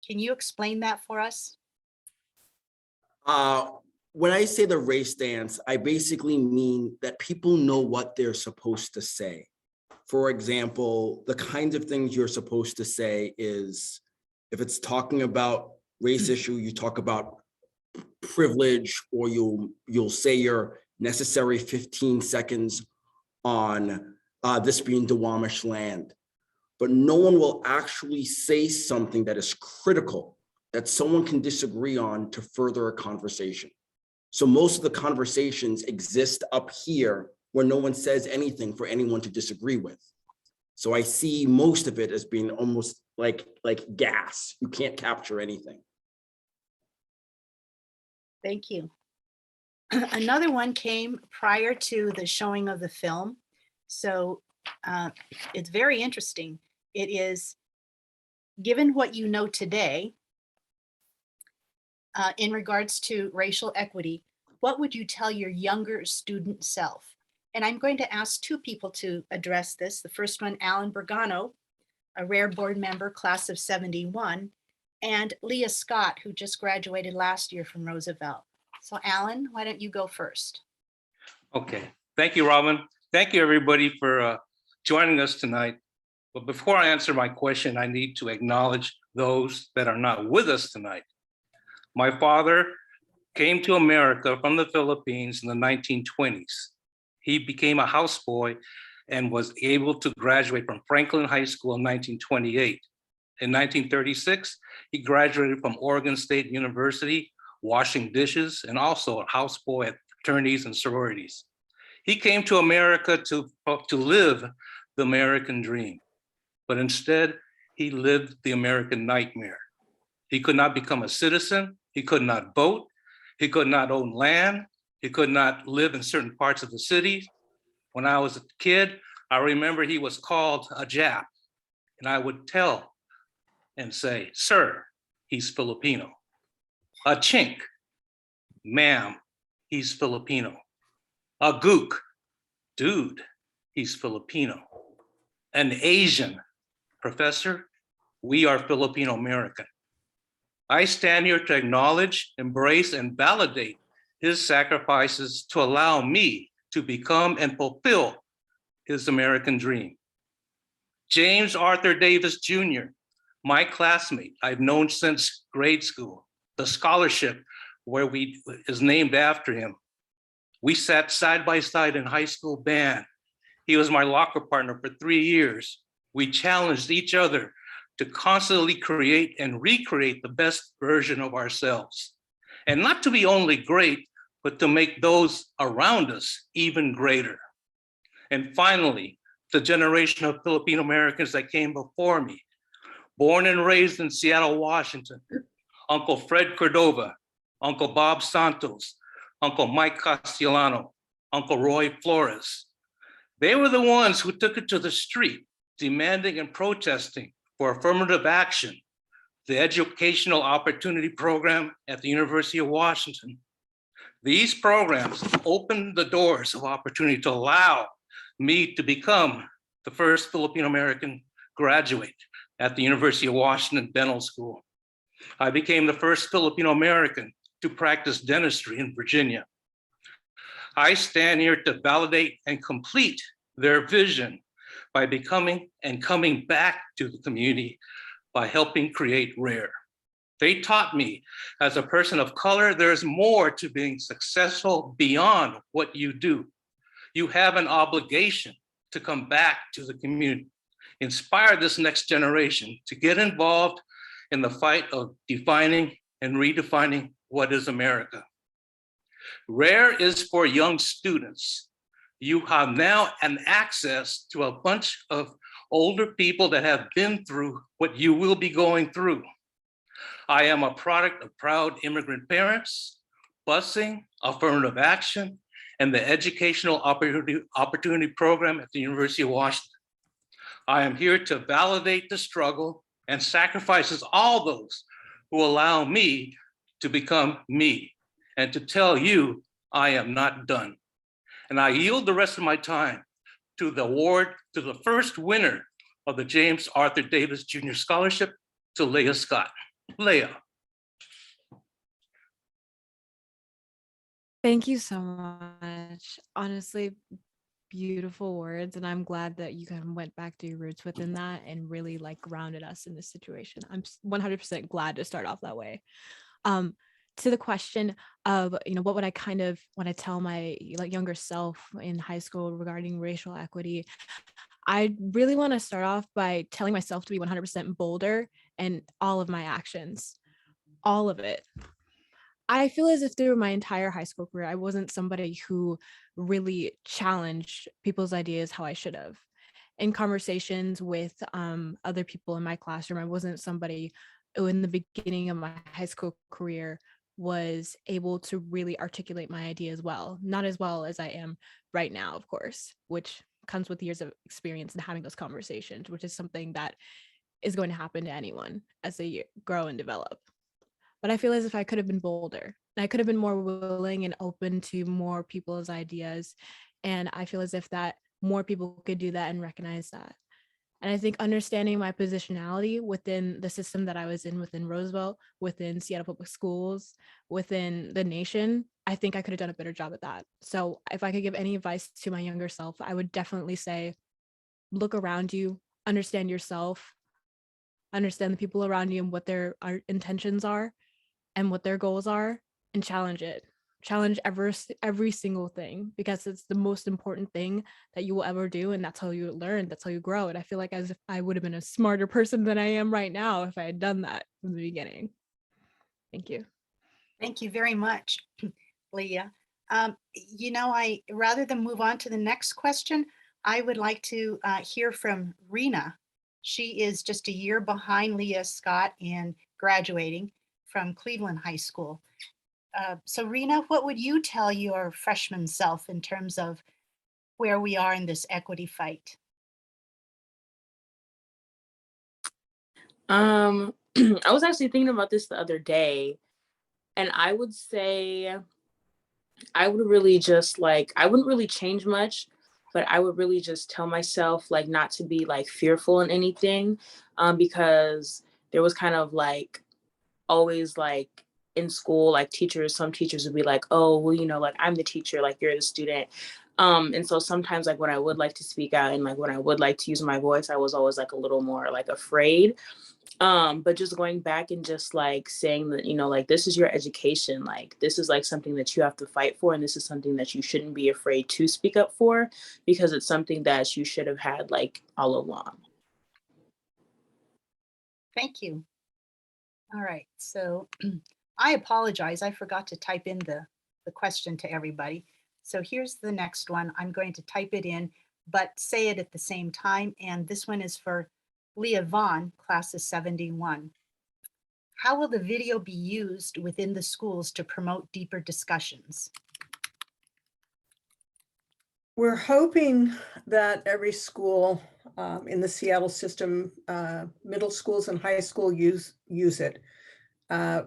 Can you explain that for us? When I say the race dance, I basically mean that people know what they're supposed to say. For example, the kinds of things you're supposed to say is, if it's talking about race issue, you talk about privilege, or you'll say your necessary 15 seconds on this being Duwamish land. But no one will actually say something that is critical, that someone can disagree on, to further a conversation. So most of the conversations exist up here where no one says anything for anyone to disagree with. So I see most of it as being almost like gas. You can't capture anything. Thank you. Another one came prior to the showing of the film. So it's very interesting. It is, given what you know today, in regards to racial equity, what would you tell your younger student self? And I'm going to ask two people to address this. The first one, Alan Bergano, a rare board member, class of 71, and Leah Scott, who just graduated last year from Roosevelt. So Alan, why don't you go first? Okay, thank you, Robin. Thank you, everybody, for joining us tonight. But before I answer my question, I need to acknowledge those that are not with us tonight. My father came to America from the Philippines in the 1920s. He became a houseboy and was able to graduate from Franklin High School in 1928. In 1936, he graduated from Oregon State University, washing dishes, and also a houseboy at fraternities and sororities. He came to America to live the American dream, but instead he lived the American nightmare. He could not become a citizen, he could not vote, he could not own land, he could not live in certain parts of the city. When I was a kid, I remember he was called a Jap, and I would tell and say, "Sir, he's Filipino." A chink, "Ma'am, he's Filipino." A gook, "Dude, he's Filipino." An Asian, "Professor, we are Filipino American." I stand here to acknowledge, embrace, and validate his sacrifices to allow me to become and fulfill his American dream. James Arthur Davis Jr., my classmate I've known since grade school, the scholarship where is named after him. We sat side by side in high school band. He was my locker partner for 3 years. We challenged each other to constantly create and recreate the best version of ourselves. And not to be only great, but to make those around us even greater. And finally, the generation of Filipino Americans that came before me, born and raised in Seattle, Washington, Uncle Fred Cordova, Uncle Bob Santos, Uncle Mike Castellano, Uncle Roy Flores. They were the ones who took it to the street, demanding and protesting for affirmative action, the Educational Opportunity Program at the University of Washington. These programs opened the doors of opportunity to allow me to become the first Filipino American graduate at the University of Washington Dental School. I became the first Filipino American to practice dentistry in Virginia. I stand here to validate and complete their vision by becoming and coming back to the community by helping create RARE. They taught me, as a person of color, there's more to being successful beyond what you do. You have an obligation to come back to the community, inspire this next generation to get involved in the fight of defining and redefining what is America. RARE is for young students. You have now an access to a bunch of older people that have been through what you will be going through. I am a product of proud immigrant parents, busing, affirmative action, and the Educational Opportunity Program at the University of Washington. I am here to validate the struggle and sacrifices all those who allow me to become me, and to tell you I am not done. And I yield the rest of my time to the award to the first winner of the James Arthur Davis Jr. Scholarship, to Leah Scott. Leah. Thank you so much. Honestly, beautiful words. And I'm glad that you kind of went back to your roots within that and really like grounded us in this situation. I'm 100% glad to start off that way. To the question of, what would I kind of want to tell my younger self in high school regarding racial equity? I really want to start off by telling myself to be 100% bolder in all of my actions, all of it. I feel as if through my entire high school career, I wasn't somebody who really challenged people's ideas how I should have. In conversations with other people in my classroom, I wasn't somebody who in the beginning of my high school career was able to really articulate my ideas well, not as well as I am right now, of course, which comes with years of experience and having those conversations, which is something that is going to happen to anyone as they grow and develop. But I feel as if I could have been bolder. I could have been more willing and open to more people's ideas. And I feel as if that more people could do that and recognize that. And I think understanding my positionality within the system that I was in, within Roosevelt, within Seattle Public Schools, within the nation, I think I could have done a better job at that. So if I could give any advice to my younger self, I would definitely say, look around you, understand yourself, understand the people around you and what their intentions are and what their goals are, and challenge it. Challenge every single thing, because it's the most important thing that you will ever do, and that's how you learn, that's how you grow. And I feel like as if I would have been a smarter person than I am right now if I had done that from the beginning. Thank you. Thank you very much, Leah. Rather than move on to the next question, I would like to hear from Rena. She is just a year behind Leah Scott in graduating from Cleveland High School. So Rena, what would you tell your freshman self in terms of where we are in this equity fight? I was actually thinking about this the other day, and I would say I would really just I wouldn't really change much, but I would really just tell myself not to be fearful in anything, because there was kind of always in school, some teachers would be like, oh, well, I'm the teacher, you're the student. And so sometimes when I would like to speak out and when I would like to use my voice, I was always a little more afraid. But just going back and just saying that, this is your education, this is something that you have to fight for. And this is something that you shouldn't be afraid to speak up for, because it's something that you should have had all along. Thank you. All right, so I apologize. I forgot to type in the question to everybody. So here's the next one. I'm going to type it in, but say it at the same time. And this one is for Leah Vaughn, class of 71. How will the video be used within the schools to promote deeper discussions? We're hoping that every school in the Seattle system, middle schools and high school use it.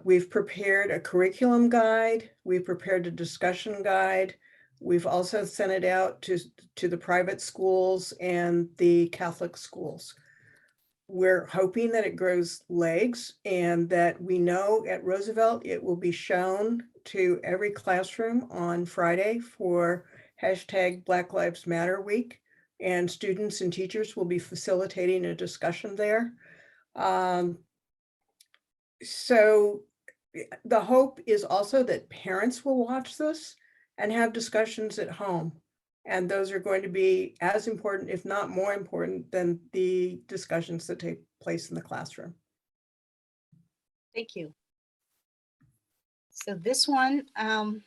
We've prepared a curriculum guide. We've prepared a discussion guide. We've also sent it out to the private schools and the Catholic schools. We're hoping that it grows legs, and that we know at Roosevelt it will be shown to every classroom on Friday for #Black Lives Matter Week, and students and teachers will be facilitating a discussion there. So the hope is also that parents will watch this and have discussions at home. And those are going to be as important, if not more important, than the discussions that take place in the classroom. Thank you. So this one, I'm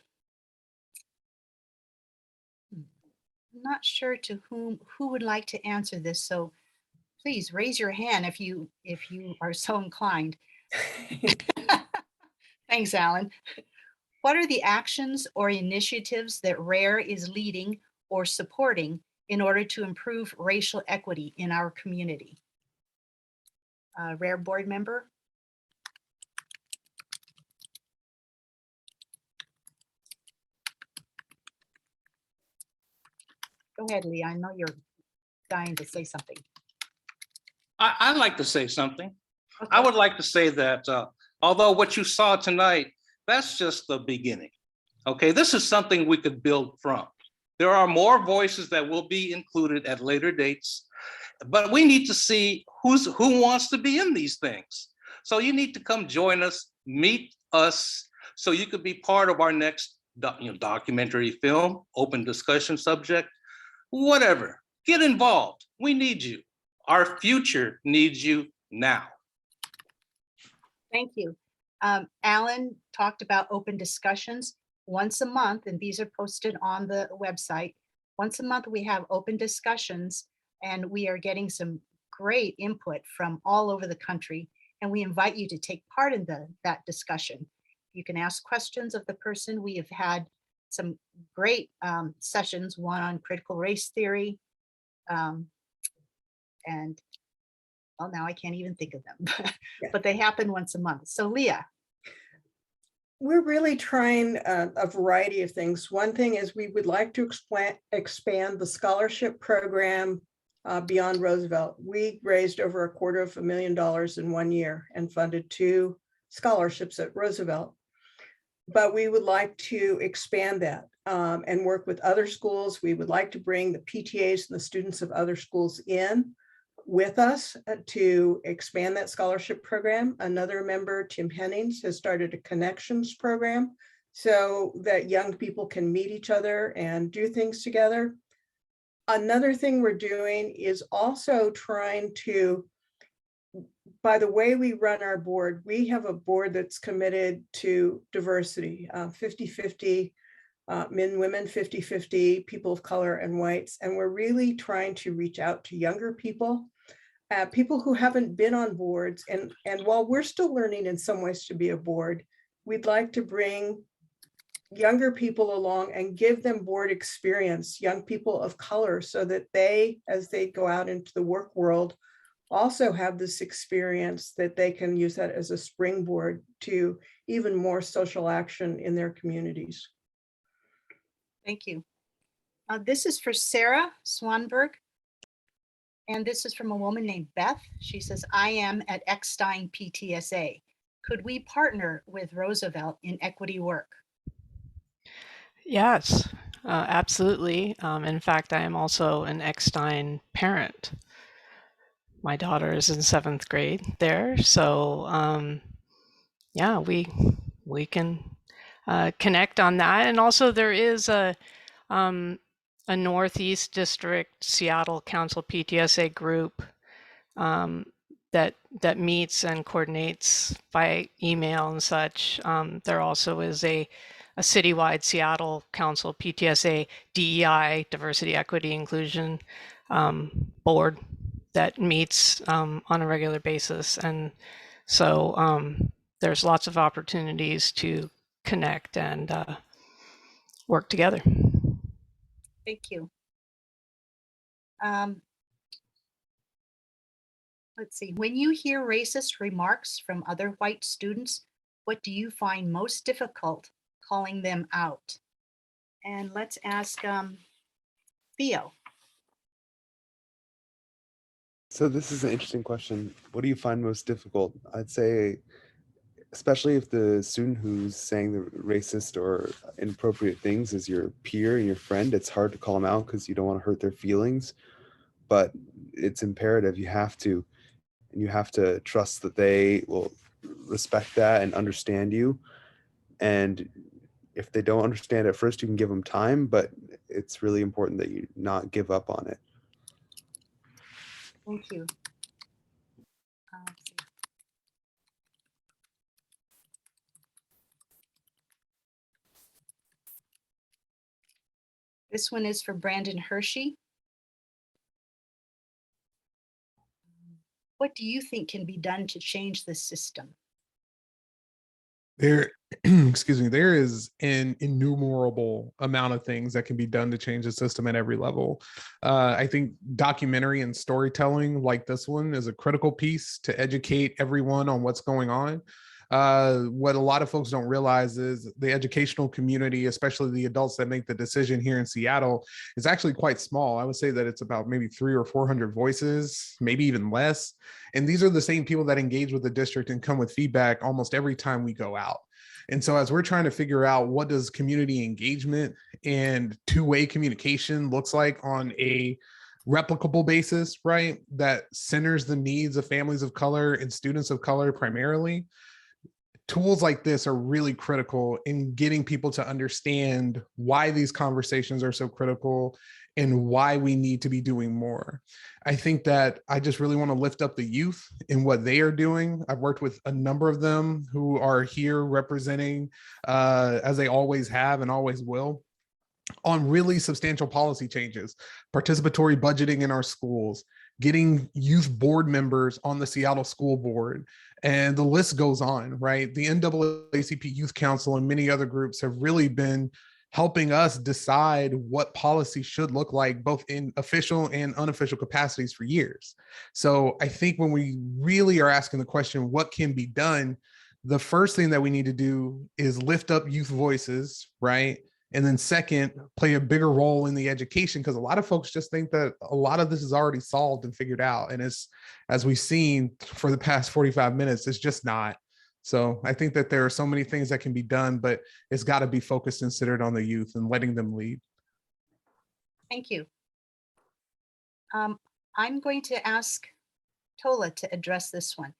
not sure to who would like to answer this. So please raise your hand if you are so inclined. Thanks, Alan. What are the actions or initiatives that RARE is leading or supporting in order to improve racial equity in our community? RARE board member? Go ahead, Lee. I know you're dying to say something. I'd like to say something. I would like to say that although what you saw tonight, that's just the beginning. Okay, this is something we could build from. There are more voices that will be included at later dates, but we need to see who wants to be in these things. So you need to come join us, meet us, so you could be part of our next documentary film, open discussion subject, whatever. Get involved. We need you. Our future needs you now. Thank you. Alan talked about open discussions once a month, and these are posted on the website. Once a month, we have open discussions, and we are getting some great input from all over the country, and we invite you to take part in that discussion. You can ask questions of the person. We have had some great sessions, one on critical race theory, and well, now I can't even think of them, but they happen once a month. So Leah. We're really trying a variety of things. One thing is we would like to expand the scholarship program beyond Roosevelt. We raised over $250,000 in 1 year and funded 2 scholarships at Roosevelt. But we would like to expand that and work with other schools. We would like to bring the PTAs and the students of other schools in with us to expand that scholarship program. Another member, Tim Hennings, has started a connections program so that young people can meet each other and do things together. Another thing we're doing is also trying to, by the way we run our board, we have a board that's committed to diversity, 50-50 men, women, 50-50, people of color and whites. And we're really trying to reach out to younger people, people who haven't been on boards. And while we're still learning in some ways to be a board, we'd like to bring younger people along and give them board experience, young people of color, so that they, as they go out into the work world, also have this experience that they can use that as a springboard to even more social action in their communities. Thank you. This is for Sarah Swanberg. And this is from a woman named Beth. She says, I am at Eckstein PTSA. Could we partner with Roosevelt in equity work? Yes, absolutely. In fact, I am also an Eckstein parent. My daughter is in 7th grade there. So yeah, we can connect on that. And also there is a Northeast District Seattle Council PTSA group that meets and coordinates by email and such. There also is a citywide Seattle Council PTSA DEI, Diversity, Equity, Inclusion board that meets on a regular basis. And so there's lots of opportunities to connect and work together. Thank you. Let's see, when you hear racist remarks from other white students, what do you find most difficult calling them out? And let's ask Theo. So this is an interesting question. What do you find most difficult? I'd say, especially if the student who's saying the racist or inappropriate things is your peer and your friend, it's hard to call them out because you don't want to hurt their feelings. But it's imperative, you have to. And you have to trust that they will respect that and understand you. And if they don't understand at first, you can give them time, but it's really important that you not give up on it. Thank you. This one is for Brandon Hershey. What do you think can be done to change the system? There excuse me, there is an innumerable amount of things that can be done to change the system at every level. I think documentary and storytelling like this one is a critical piece to educate everyone on what's going on. What a lot of folks don't realize is the educational community, especially the adults that make the decision here in Seattle, is actually quite small. I would say that it's about maybe 300 or 400 voices, maybe even less. And these are the same people that engage with the district and come with feedback almost every time we go out. And so as we're trying to figure out what does community engagement and two-way communication looks like on a replicable basis, right, that centers the needs of families of color and students of color primarily, tools like this are really critical in getting people to understand why these conversations are so critical and why we need to be doing more. I think that I just really want to lift up the youth in what they are doing. I've worked with a number of them who are here representing, as they always have and always will, on really substantial policy changes, participatory budgeting in our schools, getting youth board members on the Seattle School Board, and the list goes on, right? The NAACP Youth Council and many other groups have really been helping us decide what policy should look like, both in official and unofficial capacities for years. So I think when we really are asking the question, what can be done, the first thing that we need to do is lift up youth voices, right? And then second, play a bigger role in the education, because a lot of folks just think that a lot of this is already solved and figured out. And it's, as we've seen for the past 45 minutes, it's just not. So I think that there are so many things that can be done, but it's got to be focused and centered on the youth and letting them lead. Thank you. I'm going to ask Tola to address this one.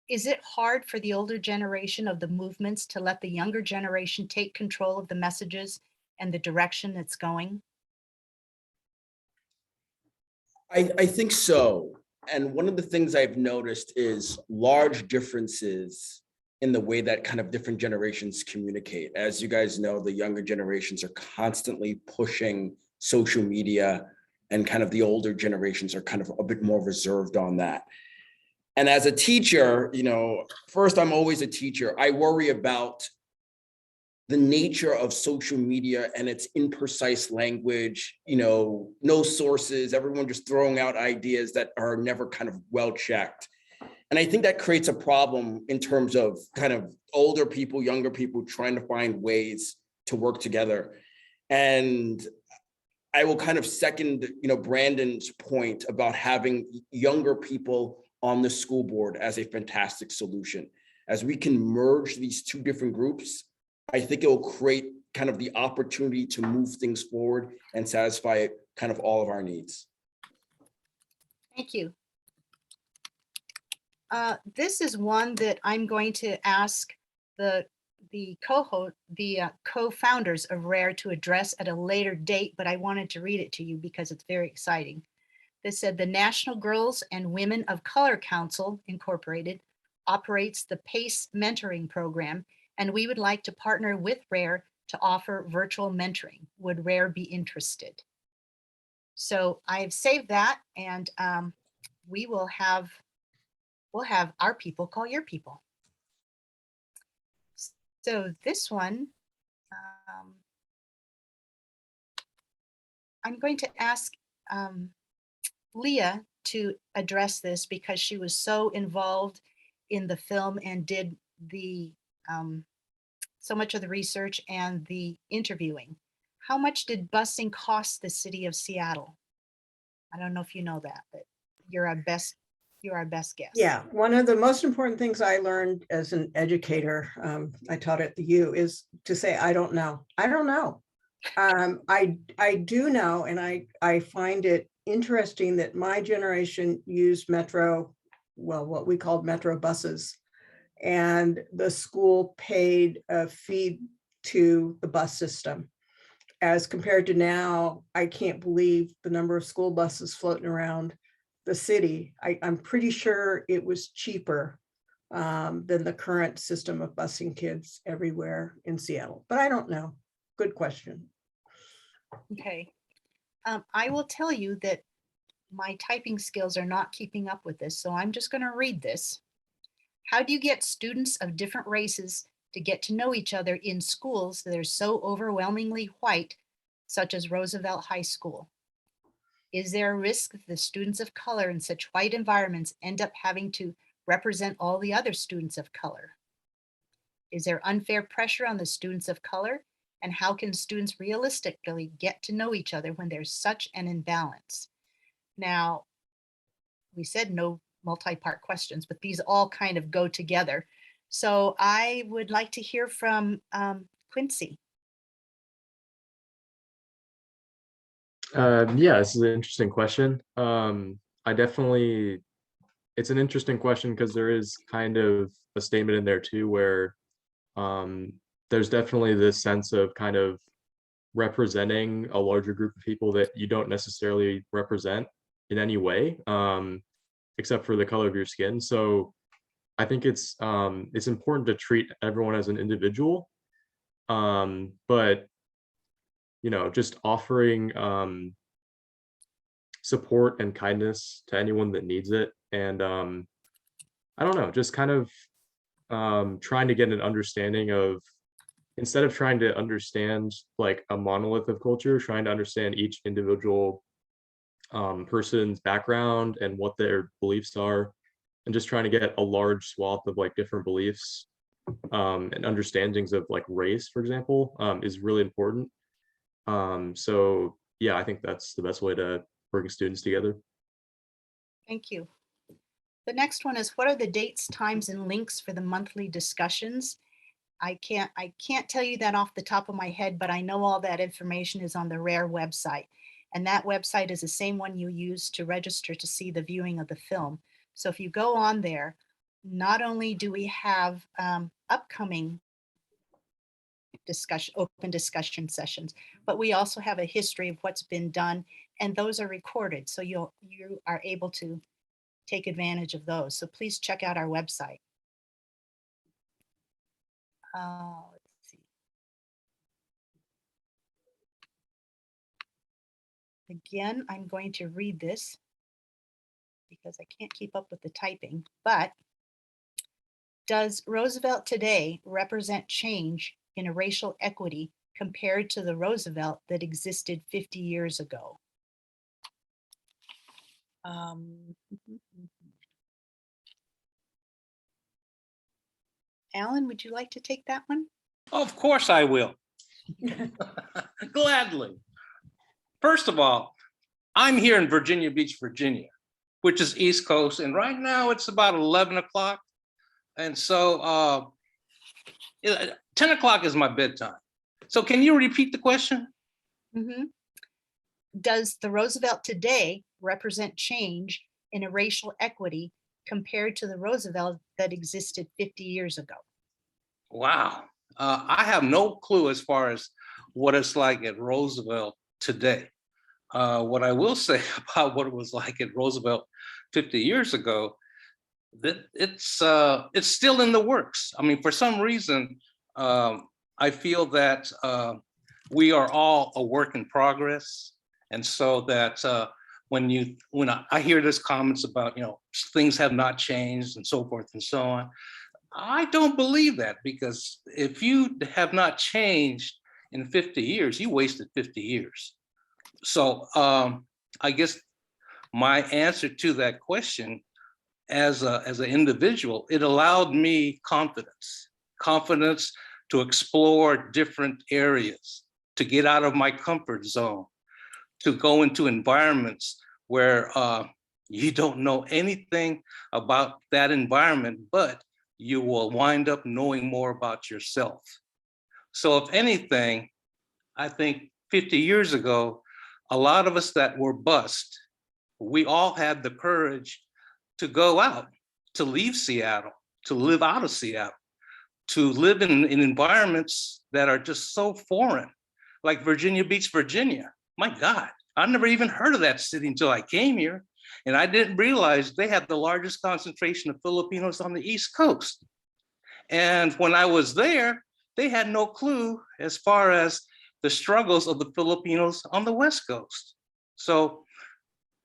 Is it hard for the older generation of the movements to let the younger generation take control of the messages and the direction it's going? I think so. And one of the things I've noticed is large differences in the way that kind of different generations communicate. As you guys know, the younger generations are constantly pushing social media, and kind of the older generations are kind of a bit more reserved on that. And as a teacher, you know, first, I'm always a teacher. I worry about the nature of social media and its imprecise language, you know, no sources, everyone just throwing out ideas that are never kind of well checked. And I think that creates a problem in terms of kind of older people, younger people trying to find ways to work together. And I will kind of second, you know, Brandon's point about having younger people on the school board as a fantastic solution. As we can merge these two different groups, I think it will create kind of the opportunity to move things forward and satisfy kind of all of our needs. Thank you. This is one that I'm going to ask the co-founders of RARE to address at a later date, but I wanted to read it to you because it's very exciting. This said, the National Girls and Women of Color Council, Incorporated, operates the PACE mentoring program, and we would like to partner with RARE to offer virtual mentoring. Would RARE be interested? So I've saved that, and we'll have our people call your people. So this one, I'm going to ask Leah to address this because she was so involved in the film and did the so much of the research and the interviewing. How much did busing cost the city of Seattle? I don't know if you know that, but you're our best guess. Yeah, one of the most important things I learned as an educator, I taught at the U, is to say, I don't know. I don't know. I do know, and I find it interesting that my generation used Metro, well, what we called Metro buses, and the school paid a fee to the bus system. As compared to now, I can't believe the number of school buses floating around the city. I'm pretty sure it was cheaper than the current system of busing kids everywhere in Seattle, but I don't know. Good question. Okay. I will tell you that my typing skills are not keeping up with this, so I'm just going to read this. How do you get students of different races to get to know each other in schools that are so overwhelmingly white, such as Roosevelt High School? Is there a risk that the students of color in such white environments end up having to represent all the other students of color? Is there unfair pressure on the students of color? And how can students realistically get to know each other when there's such an imbalance? Now, we said no multi-part questions, but these all kind of go together. So I would like to hear from Quincy. Yeah, this is an interesting question. It's an interesting question because there is kind of a statement in there too where there's definitely this sense of kind of representing a larger group of people that you don't necessarily represent in any way, except for the color of your skin. So I think it's important to treat everyone as an individual, but just offering support and kindness to anyone that needs it, and I don't know, just kind of trying to get an understanding of, instead of trying to understand like a monolith of culture, trying to understand each individual person's background and what their beliefs are, and just trying to get a large swath of like different beliefs and understandings of like race, for example, is really important. So yeah, I think that's the best way to bring students together. Thank you. The next one is, what are the dates, times, and links for the monthly discussions? I can't tell you that off the top of my head, but I know all that information is on the RARE website. And that website is the same one you use to register to see the viewing of the film. So if you go on there, not only do we have upcoming open discussion sessions, but we also have a history of what's been done, and those are recorded. So you are able to take advantage of those. So please check out our website. Let's see. Again, I'm going to read this because I can't keep up with the typing, but does Roosevelt today represent change in a racial equity compared to the Roosevelt that existed 50 years ago? Alan, would you like to take that one? Of course I will. Gladly. First of all, I'm here in Virginia Beach, Virginia, which is East Coast, and right now it's about 11 o'clock. And so 10 o'clock is my bedtime. So can you repeat the question? Mm-hmm. Does the Roosevelt today represent change in a racial equity compared to the Roosevelt that existed 50 years ago? Wow. I have no clue as far as what it's like at Roosevelt today. What I will say about what it was like at Roosevelt 50 years ago, that it's still in the works. I mean, for some reason, I feel that we are all a work in progress. And so that when I hear this comments about, things have not changed and so forth and so on, I don't believe that, because if you have not changed in 50 years, you wasted 50 years. So I guess my answer to that question, as an individual, it allowed me confidence to explore different areas, to get out of my comfort zone, to go into environments where you don't know anything about that environment, but you will wind up knowing more about yourself. So if anything, I think 50 years ago, a lot of us that were bused, we all had the courage to go out, to leave Seattle, to live out of Seattle, to live in environments that are just so foreign, like Virginia Beach, Virginia. My God, I never even heard of that city until I came here. And I didn't realize they had the largest concentration of Filipinos on the East Coast. And when I was there, they had no clue as far as the struggles of the Filipinos on the West Coast. So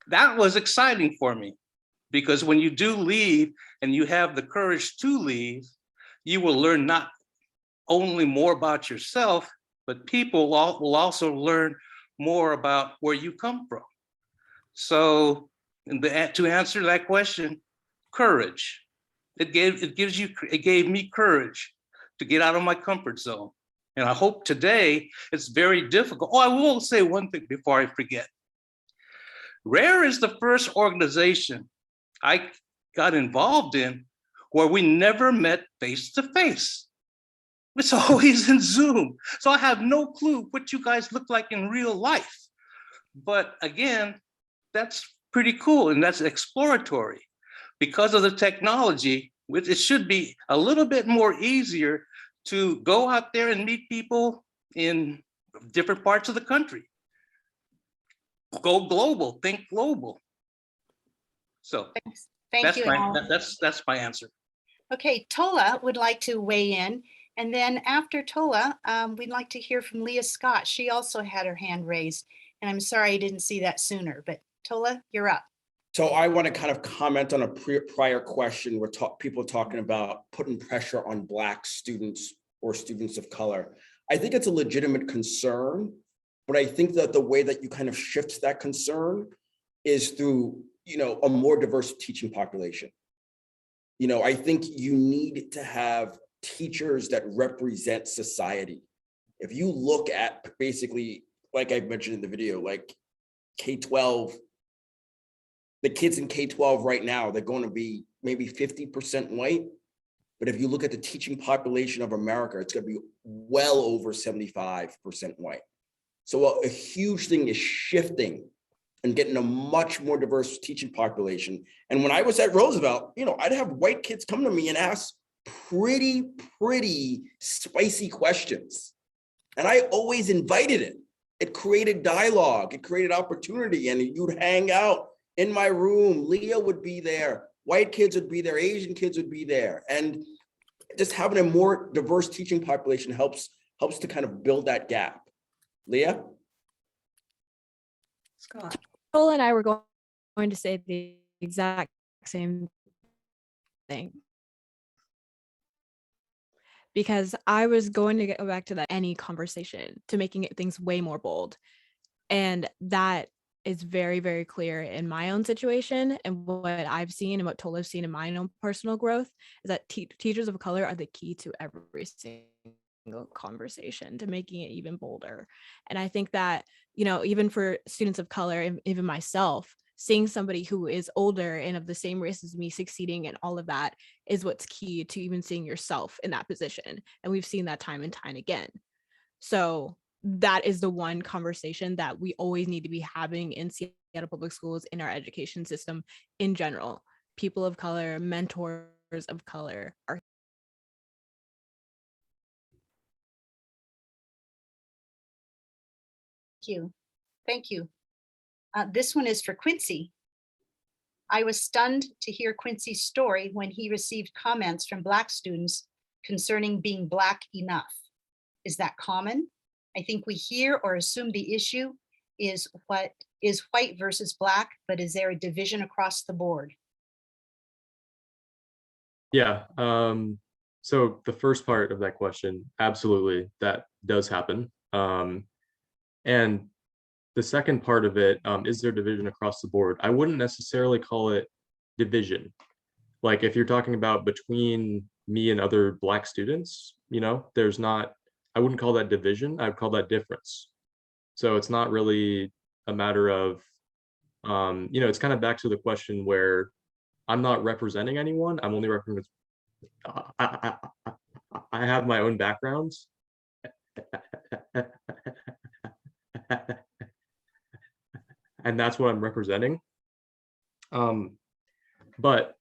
that was exciting for me, because when you do leave and you have the courage to leave, you will learn not only more about yourself, but people will also learn more about where you come from. So to answer that question, courage. It gave me courage to get out of my comfort zone. And I hope today it's very difficult. Oh, I will say one thing before I forget. RARE is the first organization I got involved in where we never met face to face. It's always in Zoom. So I have no clue what you guys look like in real life. But again, that's pretty cool and that's exploratory. Because of the technology, it should be a little bit more easier to go out there and meet people in different parts of the country. Go global, think global. So Thank you, Alan. that's my answer. Okay, Tola would like to weigh in. And then after Tola, we'd like to hear from Leah Scott. She also had her hand raised. And I'm sorry I didn't see that sooner, but Tola, you're up. So I want to kind of comment on a prior question where people talking about putting pressure on Black students or students of color. I think it's a legitimate concern, but I think that the way that you kind of shift that concern is through, a more diverse teaching population. I think you need to have teachers that represent society. If you look at basically, like I mentioned in the video, like K-12, the kids in K-12 right now, they're going to be maybe 50% white. But if you look at the teaching population of America, it's going to be well over 75% white. So a huge thing is shifting and getting a much more diverse teaching population. And when I was at Roosevelt, I'd have white kids come to me and ask pretty spicy questions. And I always invited it. It created dialogue, it created opportunity, and you'd hang out in my room. Leah would be there, white kids would be there, Asian kids would be there. And just having a more diverse teaching population helps to kind of build that gap. Leah? Scott. Cole and I were going to say the exact same thing. Because I was going to go back to that any conversation to making things way more bold. And that is very, very clear in my own situation and what I've seen and what Tola's seen in my own personal growth is that teachers of color are the key to every single conversation, to making it even bolder. And I think that, even for students of color and even myself, seeing somebody who is older and of the same race as me succeeding and all of that is what's key to even seeing yourself in that position. And we've seen that time and time again. So that is the one conversation that we always need to be having in Seattle Public Schools, in our education system in general. People of color, mentors of color are. Thank you. This one is for Quincy. I was stunned to hear Quincy's story when he received comments from Black students concerning being Black enough. Is that common? I think we hear or assume the issue is what is white versus Black, but is there a division across the board? Yeah. So the first part of that question, absolutely, that does happen. And the second part of it, is there division across the board? I wouldn't necessarily call it division. Like if you're talking about between me and other Black students, there's not, I wouldn't call that division, I'd call that difference. So it's not really a matter of, it's kind of back to the question where I'm not representing anyone, I'm only representing, I have my own backgrounds. And that's what I'm representing. But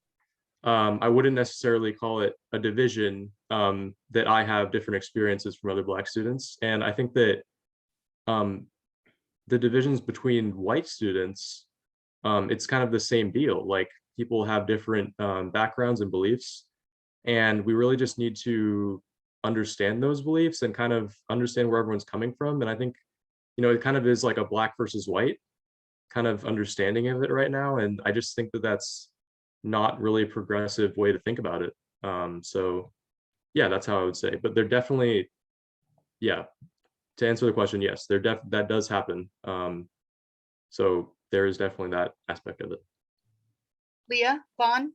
I wouldn't necessarily call it a division, that I have different experiences from other Black students. And I think that the divisions between white students, it's kind of the same deal. Like people have different backgrounds and beliefs, and we really just need to understand those beliefs and kind of understand where everyone's coming from. And I think, it kind of is like a Black versus white kind of understanding of it right now. And I just think that that's not really a progressive way to think about it. So yeah, that's how I would say. But they're definitely, yeah, to answer the question, yes, that does happen. So there is definitely that aspect of it. Leah, Vaughn?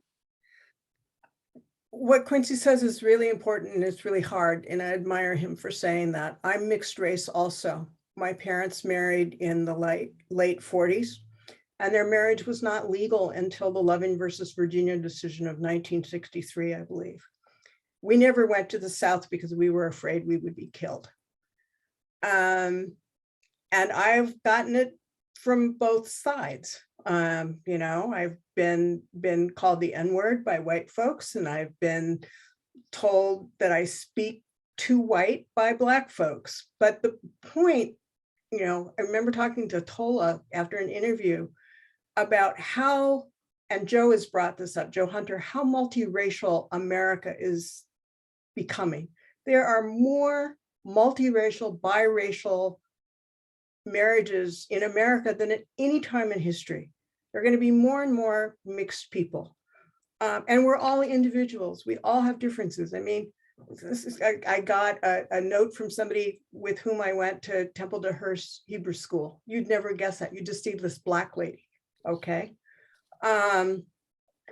What Quincy says is really important and it's really hard, and I admire him for saying that. I'm mixed race also. My parents married in the late 40s, and their marriage was not legal until the Loving versus Virginia decision of 1963, I believe. We never went to the South because we were afraid we would be killed. And I've gotten it from both sides. You know, I've been called the N-word by white folks, and I've been told that I speak too white by Black folks. But the point, you know, I remember talking to Tola after an interview about how, and Joe has brought this up, Joe Hunter, how multiracial America is becoming. There are more multiracial, biracial marriages in America than at any time in history. There are going to be more and more mixed people. And we're all individuals. We all have differences. I mean, I got a note from somebody with whom I went to Temple de Hurst Hebrew School. You'd never guess that. You just see this Black lady, okay?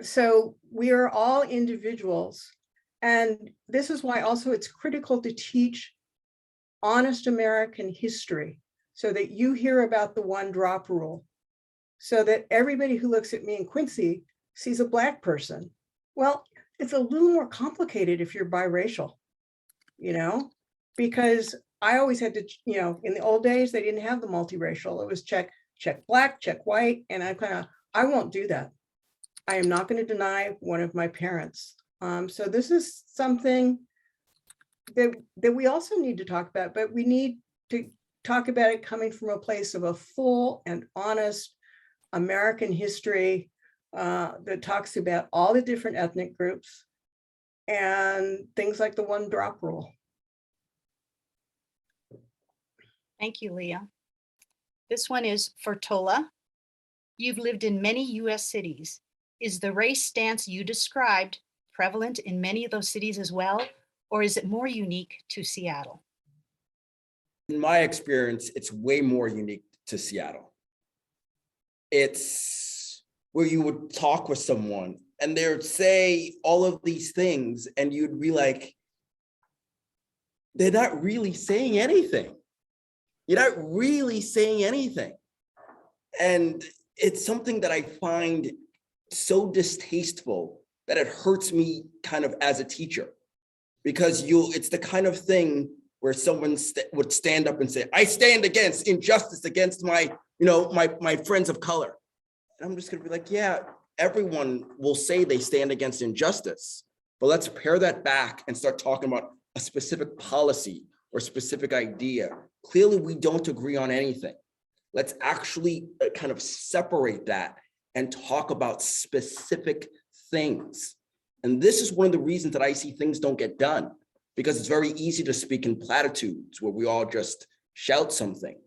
So we are all individuals. And this is why also it's critical to teach honest American history so that you hear about the one drop rule, so that everybody who looks at me and Quincy sees a Black person. Well, it's a little more complicated if you're biracial, you know, because I always had to, you know, in the old days, they didn't have the multiracial. It was check Black, check white. And I won't do that. I am not going to deny one of my parents. So this is something that we also need to talk about, but we need to talk about it coming from a place of a full and honest American history that talks about all the different ethnic groups and things like the one drop rule. Thank you, Leah. This one is for Tola. You've lived in many US cities. Is the race stance you described prevalent in many of those cities as well, or is it more unique to Seattle? In my experience, it's way more unique to Seattle. It's where you would talk with someone and they would say all of these things and you'd be like, they're not really saying anything. You're not really saying anything. And it's something that I find so distasteful that it hurts me kind of as a teacher, because it's the kind of thing where someone would stand up and say, I stand against injustice against my friends of color. And I'm just gonna be like, yeah, everyone will say they stand against injustice, but let's pare that back and start talking about a specific policy or specific idea. Clearly, we don't agree on anything. Let's actually kind of separate that and talk about specific things. And this is one of the reasons that I see things don't get done, because it's very easy to speak in platitudes where we all just shout something.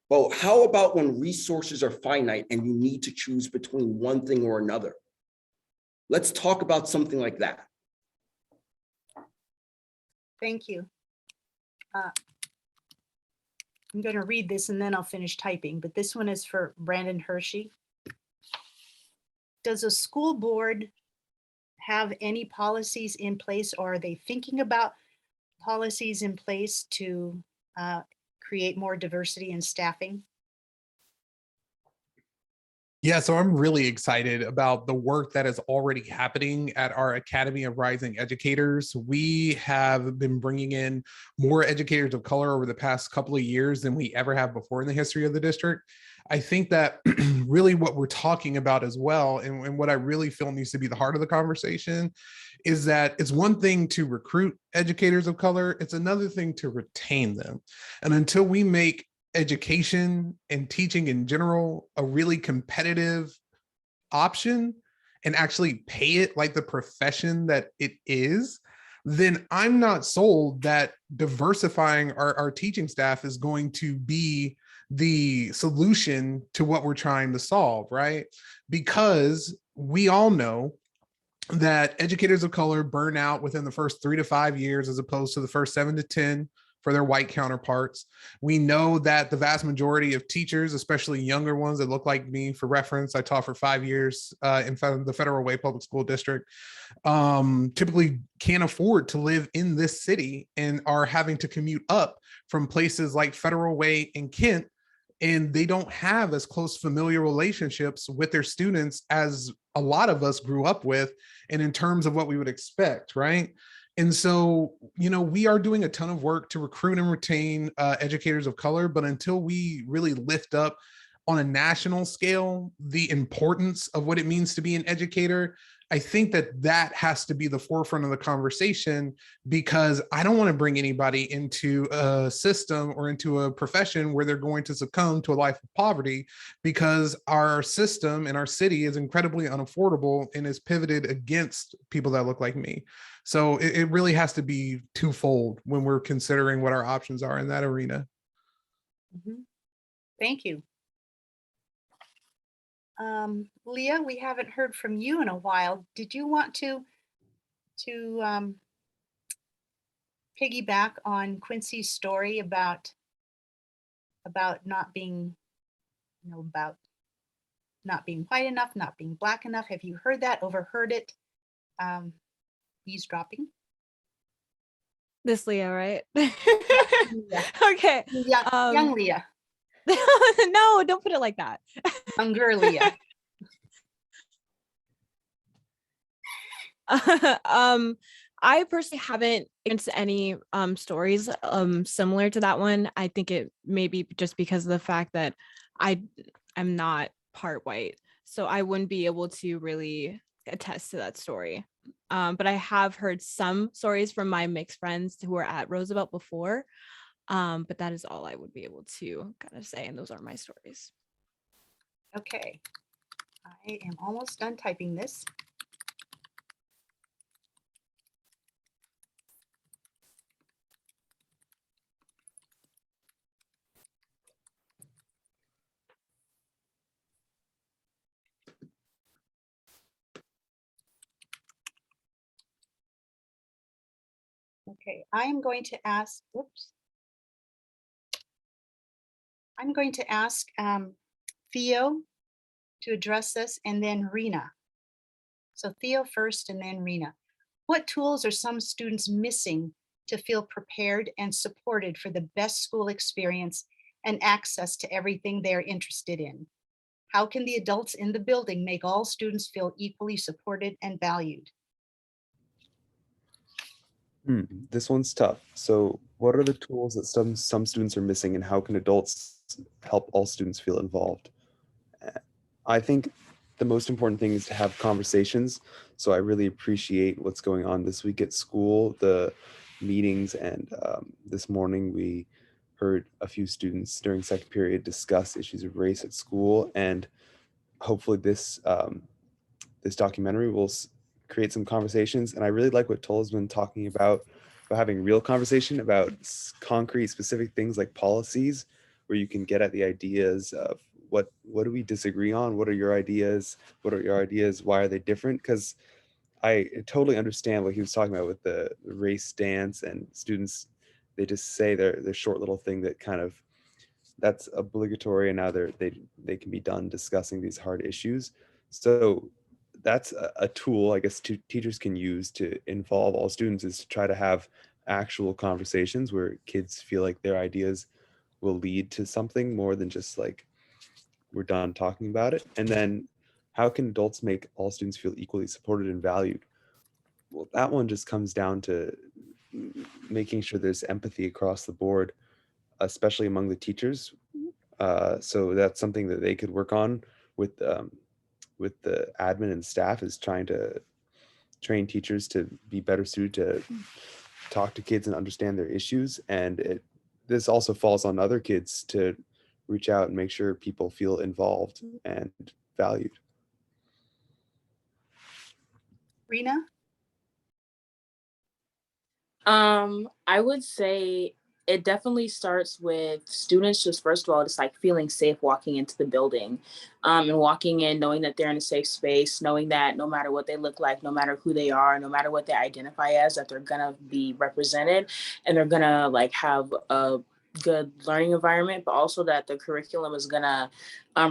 But how about when resources are finite and you need to choose between one thing or another? Let's talk about something like that. Thank you. I'm going to read this and then I'll finish typing, but this one is for Brandon Hershey. Does a school board have any policies in place, or are they thinking about policies in place to create more diversity in staffing? Yeah, so I'm really excited about the work that is already happening at our Academy of Rising Educators. We have been bringing in more educators of color over the past couple of years than we ever have before in the history of the district. I think that really what we're talking about as well, and what I really feel needs to be the heart of the conversation, is that it's one thing to recruit educators of color, it's another thing to retain them. And until we make education and teaching in general a really competitive option and actually pay it like the profession that it is, then I'm not sold that diversifying our teaching staff is going to be the solution to what we're trying to solve, right? Because we all know that educators of color burn out within the first 3 to 5 years as opposed to the first 7 to 10 for their white counterparts. We know that the vast majority of teachers, especially younger ones that look like me, for reference, I taught for 5 years in the Federal Way Public School District, typically can't afford to live in this city and are having to commute up from places like Federal Way and Kent, and they don't have as close familiar relationships with their students as a lot of us grew up with, and in terms of what we would expect, right? And so, we are doing a ton of work to recruit and retain educators of color, but until we really lift up on a national scale the importance of what it means to be an educator, I think that has to be the forefront of the conversation, because I don't want to bring anybody into a system or into a profession where they're going to succumb to a life of poverty, because our system and our city is incredibly unaffordable and is pivoted against people that look like me. So it really has to be twofold when we're considering what our options are in that arena. Thank you. Leah, we haven't heard from you in a while. Did you want to piggyback on Quincy's story about not being, about not being white enough, not being Black enough? Have you heard that, overheard it? Eavesdropping? This Leah, right? Yeah. Okay. Young Leah. No, don't put it like that. Younger Leah. I personally haven't experienced any stories similar to that one. I think it may be just because of the fact that I'm not part white, so I wouldn't be able to really attest to that story. But I have heard some stories from my mixed friends who were at Roosevelt before. But that is all I would be able to kind of say, and those are my stories. Okay, I am almost done typing this. Okay, I am going to ask, I'm going to ask Theo to address this, and then Rena. So Theo first and then Rena. What tools are some students missing to feel prepared and supported for the best school experience and access to everything they're interested in? How can the adults in the building make all students feel equally supported and valued? This one's tough. So what are the tools that some students are missing, and how can adults help all students feel involved? I think the most important thing is to have conversations. So I really appreciate what's going on this week at school, the meetings, and this morning we heard a few students during second period discuss issues of race at school, and hopefully this this documentary will create some conversations. And I really like what Tola's been talking about having real conversation about concrete, specific things like policies, where you can get at the ideas of what do we disagree on? What are your ideas? What are your ideas? Why are they different? Because I totally understand what he was talking about with the race stance, and students, they just say their short little thing that kind of that's obligatory, and now they can be done discussing these hard issues. So that's a tool I guess teachers can use to involve all students, is to try to have actual conversations where kids feel like their ideas will lead to something more than just like we're done talking about it. And then how can adults make all students feel equally supported and valued? Well, that one just comes down to making sure there's empathy across the board, especially among the teachers. So that's something that they could work on with the admin and staff, is trying to train teachers to be better suited to talk to kids and understand their issues. And this also falls on other kids to reach out and make sure people feel involved and valued. Rena? I would say it definitely starts with students just first of all just like feeling safe walking into the building, and walking in knowing that they're in a safe space, knowing that no matter what they look like, no matter who they are, no matter what they identify as, that they're gonna be represented and they're gonna like have a good learning environment, but also that the curriculum is gonna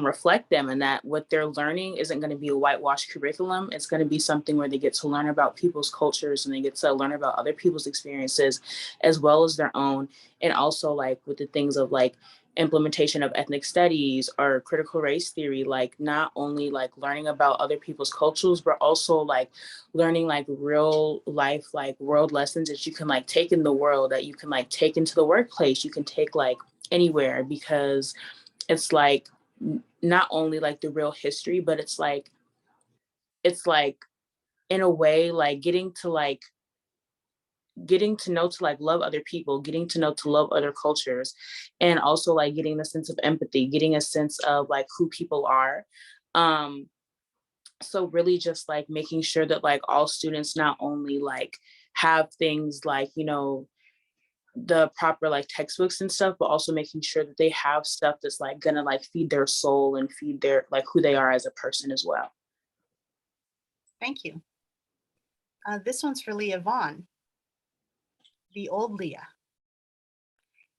reflect them, and that what they're learning isn't going to be a whitewashed curriculum. It's going to be something where they get to learn about people's cultures and they get to learn about other people's experiences as well as their own. And also like with the things of like implementation of ethnic studies or critical race theory, like not only like learning about other people's cultures, but also like learning like real life, like world lessons that you can like take in the world, that you can like take into the workplace, you can take like anywhere, because it's like not only like the real history, but it's like in a way like getting to know to like love other people, getting to know to love other cultures, and also like getting a sense of empathy, getting a sense of like who people are. um so really just like making sure that like all students not only like have things like, you know, the proper like textbooks and stuff, but also making sure that they have stuff that's like gonna like feed their soul and feed their like who they are as a person as well. Thank you. This one's for Leah Vaughn, the old Leah.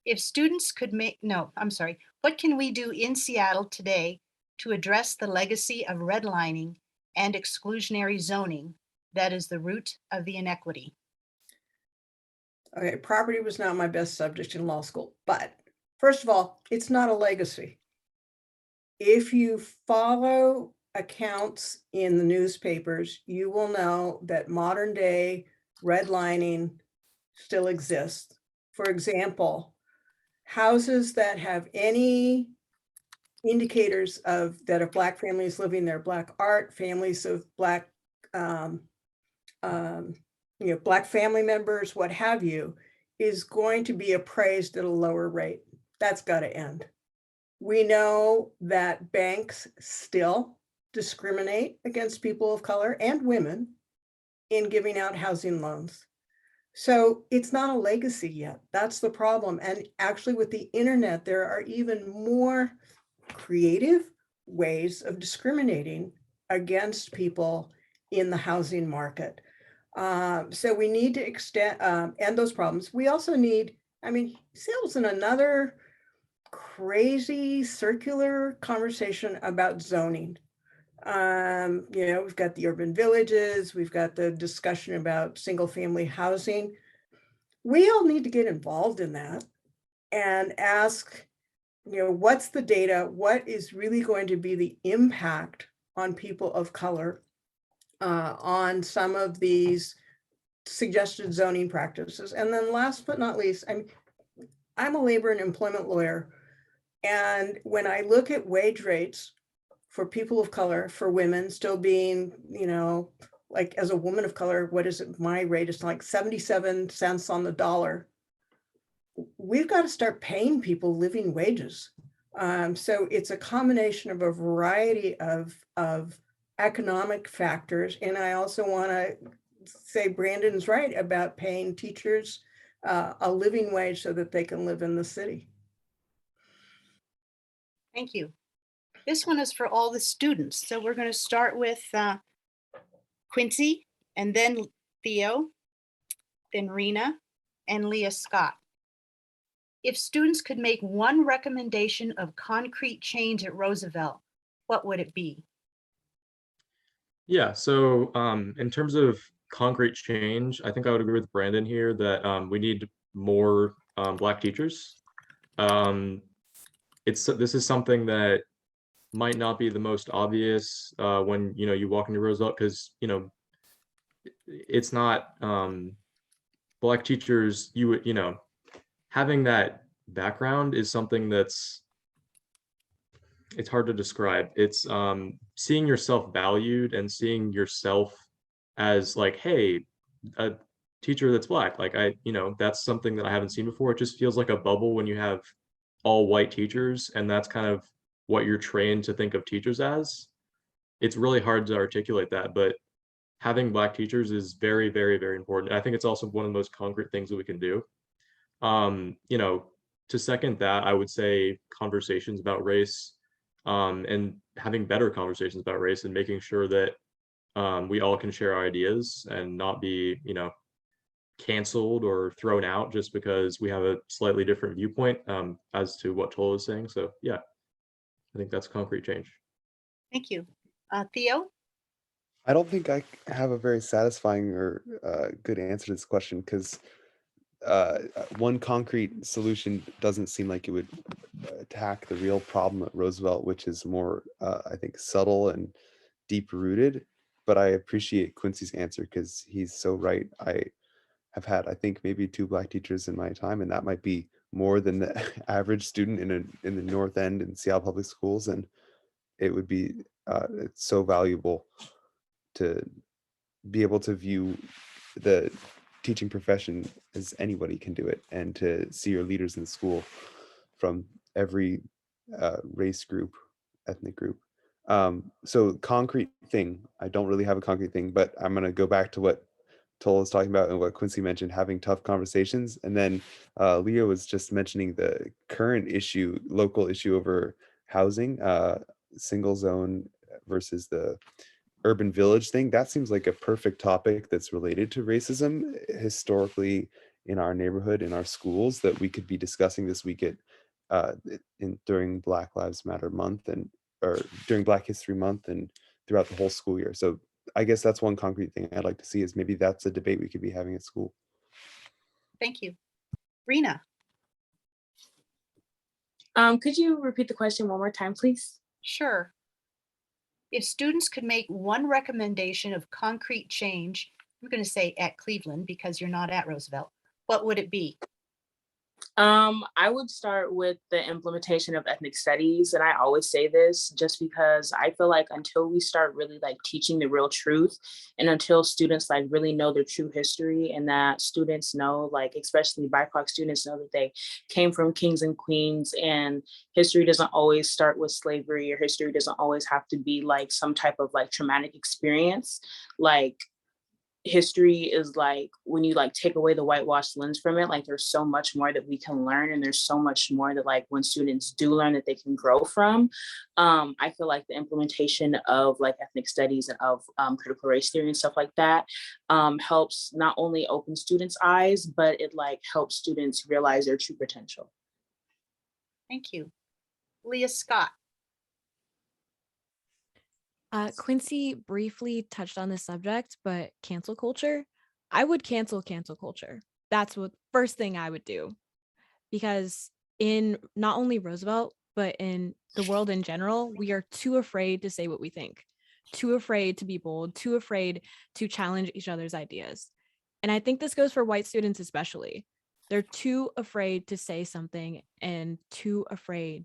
If students could make, no, I'm sorry, what can we do in Seattle today to address the legacy of redlining and exclusionary zoning that is the root of the inequity? Okay, property was not my best subject in law school, but first of all, it's not a legacy. If you follow accounts in the newspapers, you will know that modern day redlining still exists. For example, houses that have any indicators of that a Black family is living there, Black art, families of Black, you know, Black family members, what have you, is going to be appraised at a lower rate. That's got to end. We know that banks still discriminate against people of color and women in giving out housing loans. So it's not a legacy yet. That's the problem. And actually with the internet, there are even more creative ways of discriminating against people in the housing market. So we need to extend, end those problems. We also need, I mean, Seattle's in another crazy circular conversation about zoning. You know, we've got the urban villages, we've got the discussion about single family housing. We all need to get involved in that and ask, you know, what's the data? What is really going to be the impact on people of color on some of these suggested zoning practices? And then last but not least, I'm a labor and employment lawyer. And when I look at wage rates for people of color, for women still being, you know, like as a woman of color, what is it? My rate is like 77 cents on the dollar. We've got to start paying people living wages. So it's a combination of a variety of economic factors. And I also want to say Brandon's right about paying teachers a living wage so that they can live in the city. Thank you. This one is for all the students. So we're going to start with Quincy, and then Theo, then Rena, and Leah Scott. If students could make one recommendation of concrete change at Roosevelt, what would it be? Yeah, so in terms of concrete change, I think I would agree with Brandon here that we need more Black teachers. This is something that might not be the most obvious when you walk into Roosevelt, because it's not Black teachers. Having that background is something it's hard to describe. It's seeing yourself valued and seeing yourself as like, hey, a teacher that's Black, like that's something that I haven't seen before. It just feels like a bubble when you have all white teachers, and that's kind of what you're trained to think of teachers as. It's really hard to articulate that, but having Black teachers is very, very, very important. I think it's also one of the most concrete things that we can do. You know, to second that, I would say conversations about race, and having better conversations about race and making sure that we all can share our ideas and not be, you know, canceled or thrown out just because we have a slightly different viewpoint, as to what Tola is saying. So yeah, I think that's concrete change. Thank you. Theo? I don't think I have a very satisfying or good answer to this question because one concrete solution doesn't seem like it would attack the real problem at Roosevelt, which is more, I think, subtle and deep rooted. But I appreciate Quincy's answer because he's so right. I have had, I think, maybe 2 Black teachers in my time, and that might be more than the average student in the North End in Seattle Public Schools, and it would be it's so valuable to be able to view the teaching profession as anybody can do it, and to see your leaders in school from every race group, ethnic group. So concrete thing, I don't really have a concrete thing, but I'm going to go back to what Tola was talking about and what Quincy mentioned, having tough conversations. And then Leo was just mentioning the current issue, local issue over housing, single zone versus the urban village thing. That seems like a perfect topic that's related to racism historically in our neighborhood, in our schools, that we could be discussing this week at during Black Lives Matter month, and or during Black History Month, and throughout the whole school year. So I guess that's one concrete thing I'd like to see, is maybe that's a debate we could be having at school. Thank you. Rena? Could you repeat the question one more time, please? Sure. If students could make one recommendation of concrete change, I'm going to say at Cleveland because you're not at Roosevelt, what would it be? I would start with the implementation of ethnic studies. And I always say this just because I feel like until we start really like teaching the real truth, and until students like really know their true history, and that students know, like, especially BIPOC students know that they came from kings and queens, and history doesn't always start with slavery, or history doesn't always have to be like some type of like traumatic experience. Like, history is like, when you like take away the whitewashed lens from it, like there's so much more that we can learn, and there's so much more that like when students do learn that they can grow from. I feel like the implementation of like ethnic studies and of critical race theory and stuff like that helps not only open students' eyes, but it like helps students realize their true potential. Thank you. Leah Scott? Quincy briefly touched on this subject, but cancel culture, I would cancel culture. That's what first thing I would do, because in not only Roosevelt, but in the world in general, we are too afraid to say what we think, too afraid to be bold, too afraid to challenge each other's ideas. And I think this goes for white students especially. They're too afraid to say something and too afraid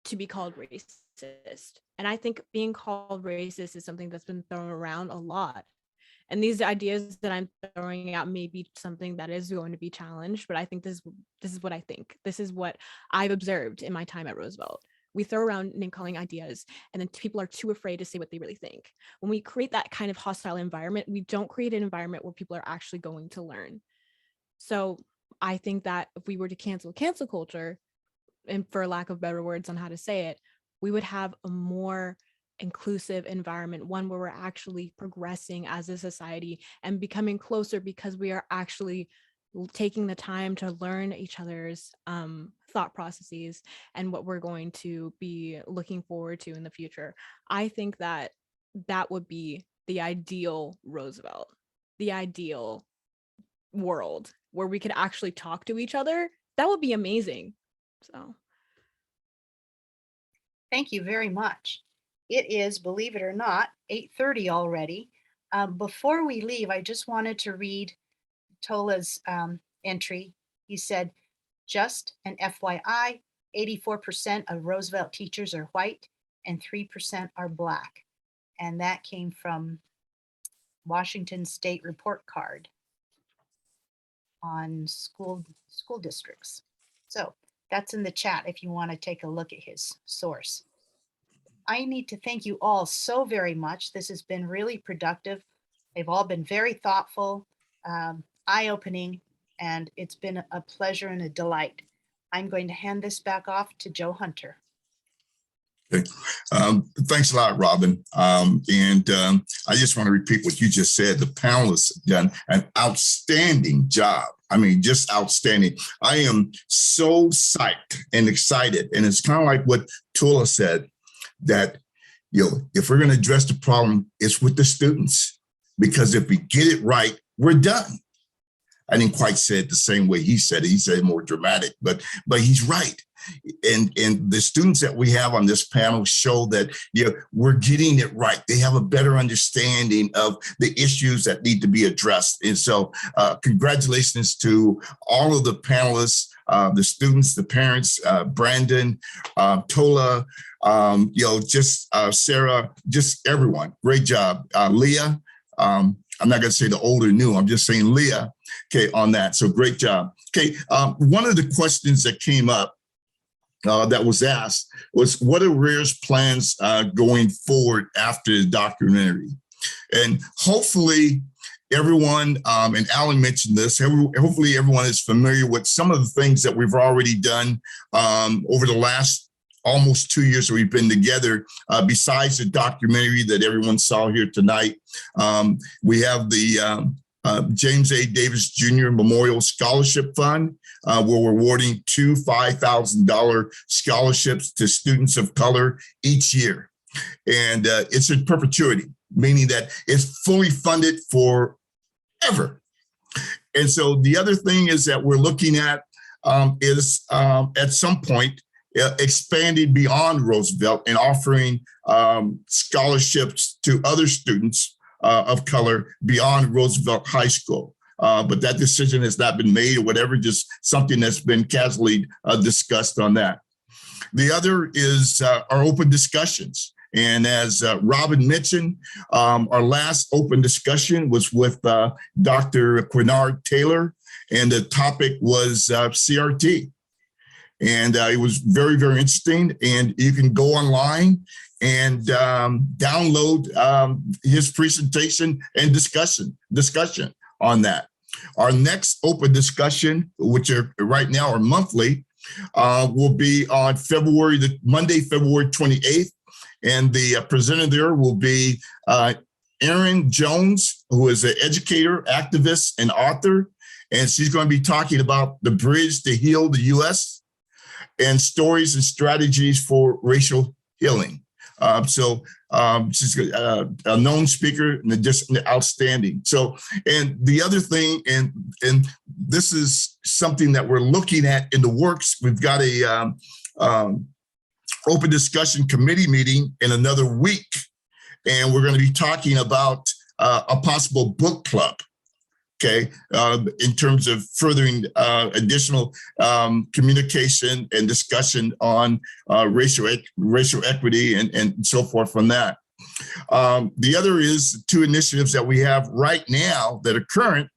to be called racist. And I think being called racist is something that's been thrown around a lot. And these ideas that I'm throwing out may be something that is going to be challenged, but I think this is what I think. This is what I've observed in my time at Roosevelt. We throw around name calling ideas, and then people are too afraid to say what they really think. When we create that kind of hostile environment, we don't create an environment where people are actually going to learn. So I think that if we were to cancel culture, and for lack of better words on how to say it, we would have a more inclusive environment, one where we're actually progressing as a society and becoming closer because we are actually taking the time to learn each other's thought processes and what we're going to be looking forward to in the future. I think that that would be the ideal Roosevelt, the ideal world where we could actually talk to each other. That would be amazing. So Thank you very much. It is, believe it or not, 8:30 already. Before we leave, I just wanted to read Tola's entry. He said, just an FYI, 84% of Roosevelt teachers are white and 3% are Black. And that came from Washington State Report Card on school districts. So that's in the chat if you want to take a look at his source. I need to thank you all so very much. This has been really productive. They've all been very thoughtful, eye-opening, and it's been a pleasure and a delight. I'm going to hand this back off to Joe Hunter. Okay. Thanks a lot, Robin. I just want to repeat what you just said. The panelists have done an outstanding job. I mean, just outstanding. I am so psyched and excited. And it's kind of like what Tula said, that, if we're going to address the problem, it's with the students. Because if we get it right, we're done. I didn't quite say it the same way he said it. He said it more dramatic, but he's right. And the students that we have on this panel show that we're getting it right. They have a better understanding of the issues that need to be addressed. And so congratulations to all of the panelists, the students, the parents, Brandon, Tola, Sarah, just everyone. Great job. Leah, I'm not going to say the old or new, I'm just saying Leah, okay, on that. So great job. Okay, one of the questions that came up that was asked was, what are RARE's plans going forward after the documentary? And hopefully everyone, and Alan mentioned this, hopefully everyone is familiar with some of the things that we've already done over the last almost 2 years that we've been together. Besides the documentary that everyone saw here tonight, we have the James A. Davis Jr. Memorial Scholarship Fund, where we're awarding 2 $5,000 scholarships to students of color each year. And it's in perpetuity, meaning that it's fully funded forever. And so the other thing is that we're looking at is at some point expanding beyond Roosevelt and offering scholarships to other students of color beyond Roosevelt High School. But that decision has not been made or whatever, just something that's been casually discussed on that. The other is our open discussions. And as Robin mentioned, our last open discussion was with Dr. Quinard Taylor, and the topic was CRT. And it was very, very interesting. And you can go online and download his presentation and discussion on that. Our next open discussion, which are right now are monthly, will be on Monday, February 28th. And the presenter there will be Erin Jones, who is an educator, activist, and author. And she's going to be talking about the bridge to heal the U.S. and stories and strategies for racial healing. She's a known speaker and just outstanding. So, and the other thing, and this is something that we're looking at in the works. We've got a open discussion committee meeting in another week, and we're going to be talking about a possible book club. Okay, in terms of furthering additional communication and discussion on racial equity and so forth from that. The other is 2 initiatives that we have right now that are current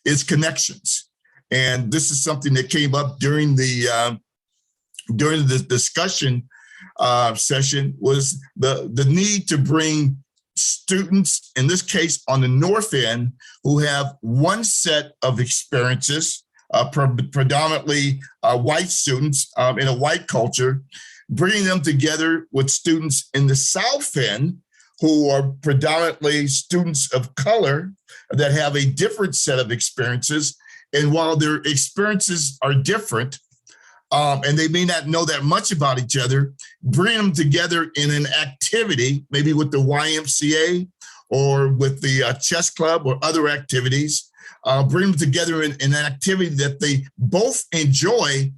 is connections. And this is something that came up during the discussion session, was the need to bring students, in this case on the north end, who have one set of experiences, predominantly white students in a white culture, bringing them together with students in the south end who are predominantly students of color that have a different set of experiences. And while their experiences are different, and they may not know that much about each other, bring them together in an activity, maybe with the YMCA or with the chess club or other activities, bring them together in an activity that they both enjoy,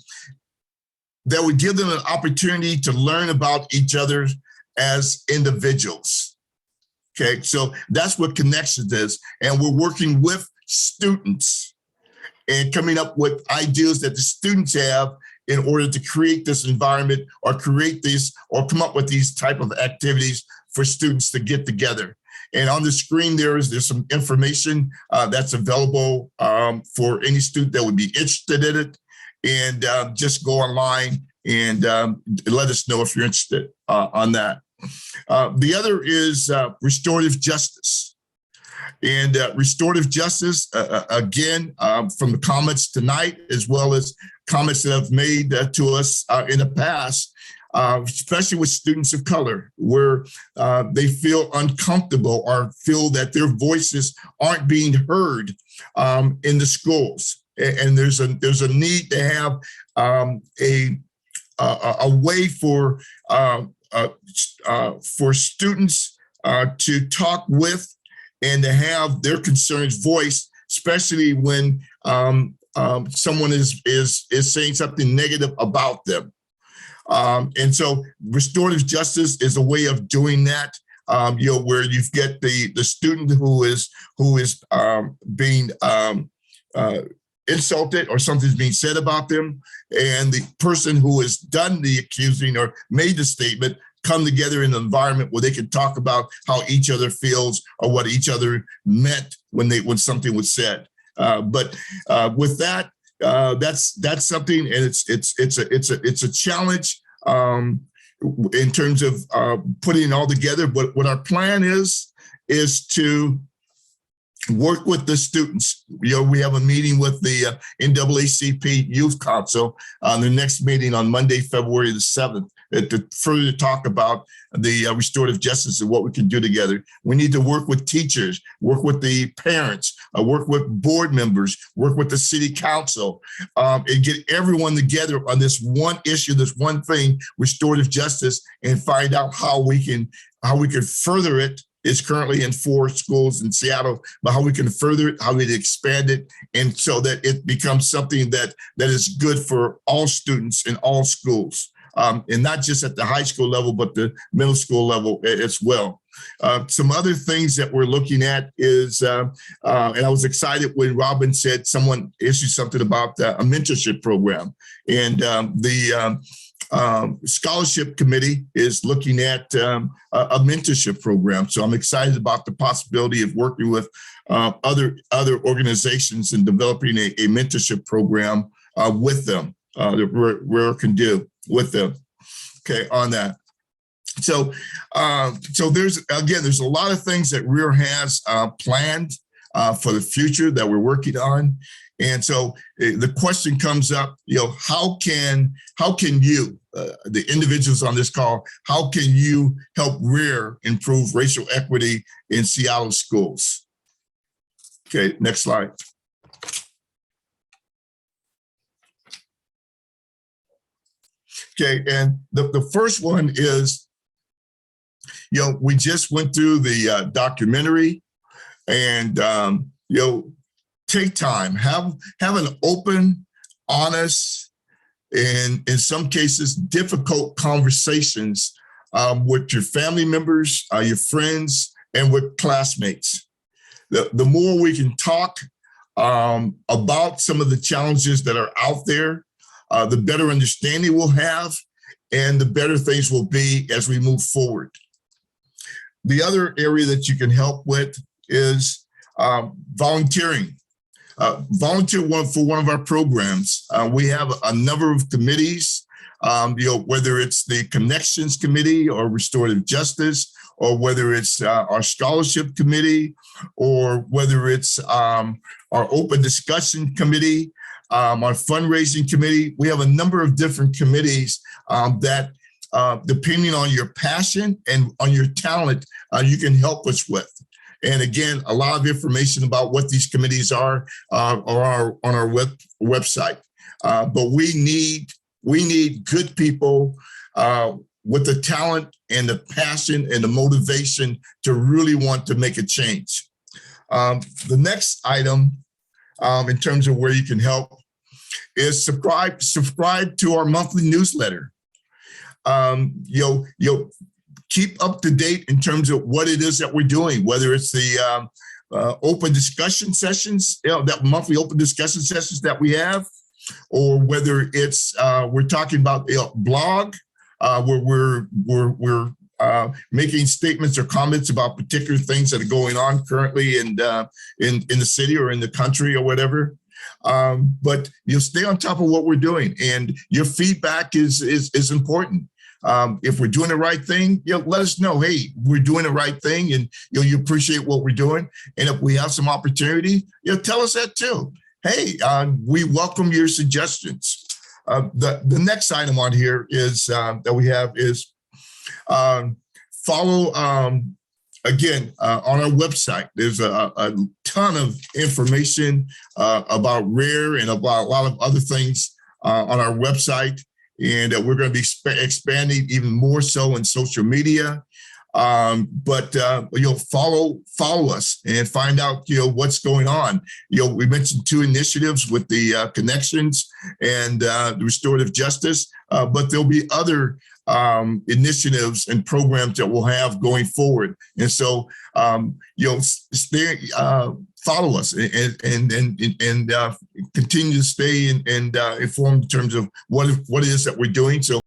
that would give them an opportunity to learn about each other as individuals. Okay, so that's what Connections is. And we're working with students and coming up with ideas that the students have in order to create this environment or create these or come up with these type of activities for students to get together. And on the screen there's some information that's available for any student that would be interested in it. And just go online and let us know if you're interested on that. The other is restorative justice. And restorative justice, again, from the comments tonight, as well as comments that have made to us in the past, especially with students of color, where they feel uncomfortable or feel that their voices aren't being heard in the schools. And there's a need to have a way for students to talk with and to have their concerns voiced, especially when someone is saying something negative about them. And so restorative justice is a way of doing that, where you get the student who is being insulted or something's being said about them, and the person who has done the accusing or made the statement come together in an environment where they can talk about how each other feels or what each other meant when something was said. But with that, that's something, and it's a challenge in terms of putting it all together. But what our plan is to work with the students. We have a meeting with the NAACP Youth Council on the next meeting on Monday, February the 7th, to further talk about the restorative justice and what we can do together. We need to work with teachers, work with the parents, work with board members, work with the city council, and get everyone together on this one issue, this one thing, restorative justice, and find out how we can further it. It's currently in 4 schools in Seattle, but how we can further it, how we can expand it, and so that it becomes something that is good for all students in all schools, and not just at the high school level, but the middle school level as well. Some other things that we're looking at is, and I was excited when Robin said someone issued something about a mentorship program, and the scholarship committee is looking at a mentorship program. So I'm excited about the possibility of working with other organizations and developing a mentorship program with them that Rare can do with them. Okay, on that. So there's a lot of things that Rare has planned for the future that we're working on. And so the question comes up, how can you, the individuals on this call, how can you help Rare improve racial equity in Seattle schools? Okay, next slide. Okay, and the first one is, we just went through the documentary, and take time, have an open, honest, and in some cases difficult conversations with your family members, your friends, and with classmates. The more we can talk about some of the challenges that are out there, the better understanding we'll have, and the better things will be as we move forward. The other area that you can help with is volunteering. Volunteer for one of our programs. We have a number of committees, whether it's the Connections Committee or Restorative Justice, or whether it's our Scholarship Committee, or whether it's our Open Discussion Committee, our Fundraising Committee. We have a number of different committees that, depending on your passion and on your talent, you can help us with. And again, a lot of information about what these committees are on our website. But we need good people with the talent and the passion and the motivation to really want to make a change. The next item, in terms of where you can help, is subscribe to our monthly newsletter. Keep up to date in terms of what it is that we're doing, whether it's the open discussion sessions, that monthly open discussion sessions that we have, or whether it's we're talking about blog, where we're making statements or comments about particular things that are going on currently in the city or in the country or whatever. But you'll stay on top of what we're doing, and your feedback is important. If we're doing the right thing, let us know. Hey, we're doing the right thing, and you appreciate what we're doing. And if we have some opportunity, tell us that too. Hey, we welcome your suggestions. The next item on here is that we have is follow. Again, on our website, there's a ton of information about RARE and about a lot of other things on our website. And we're going to be expanding even more so in social media. But follow us and find out, what's going on. We mentioned 2 initiatives with the connections and the restorative justice, but there'll be other initiatives and programs that we'll have going forward. And so, follow us and continue to stay and informed in terms of what it is that we're doing. So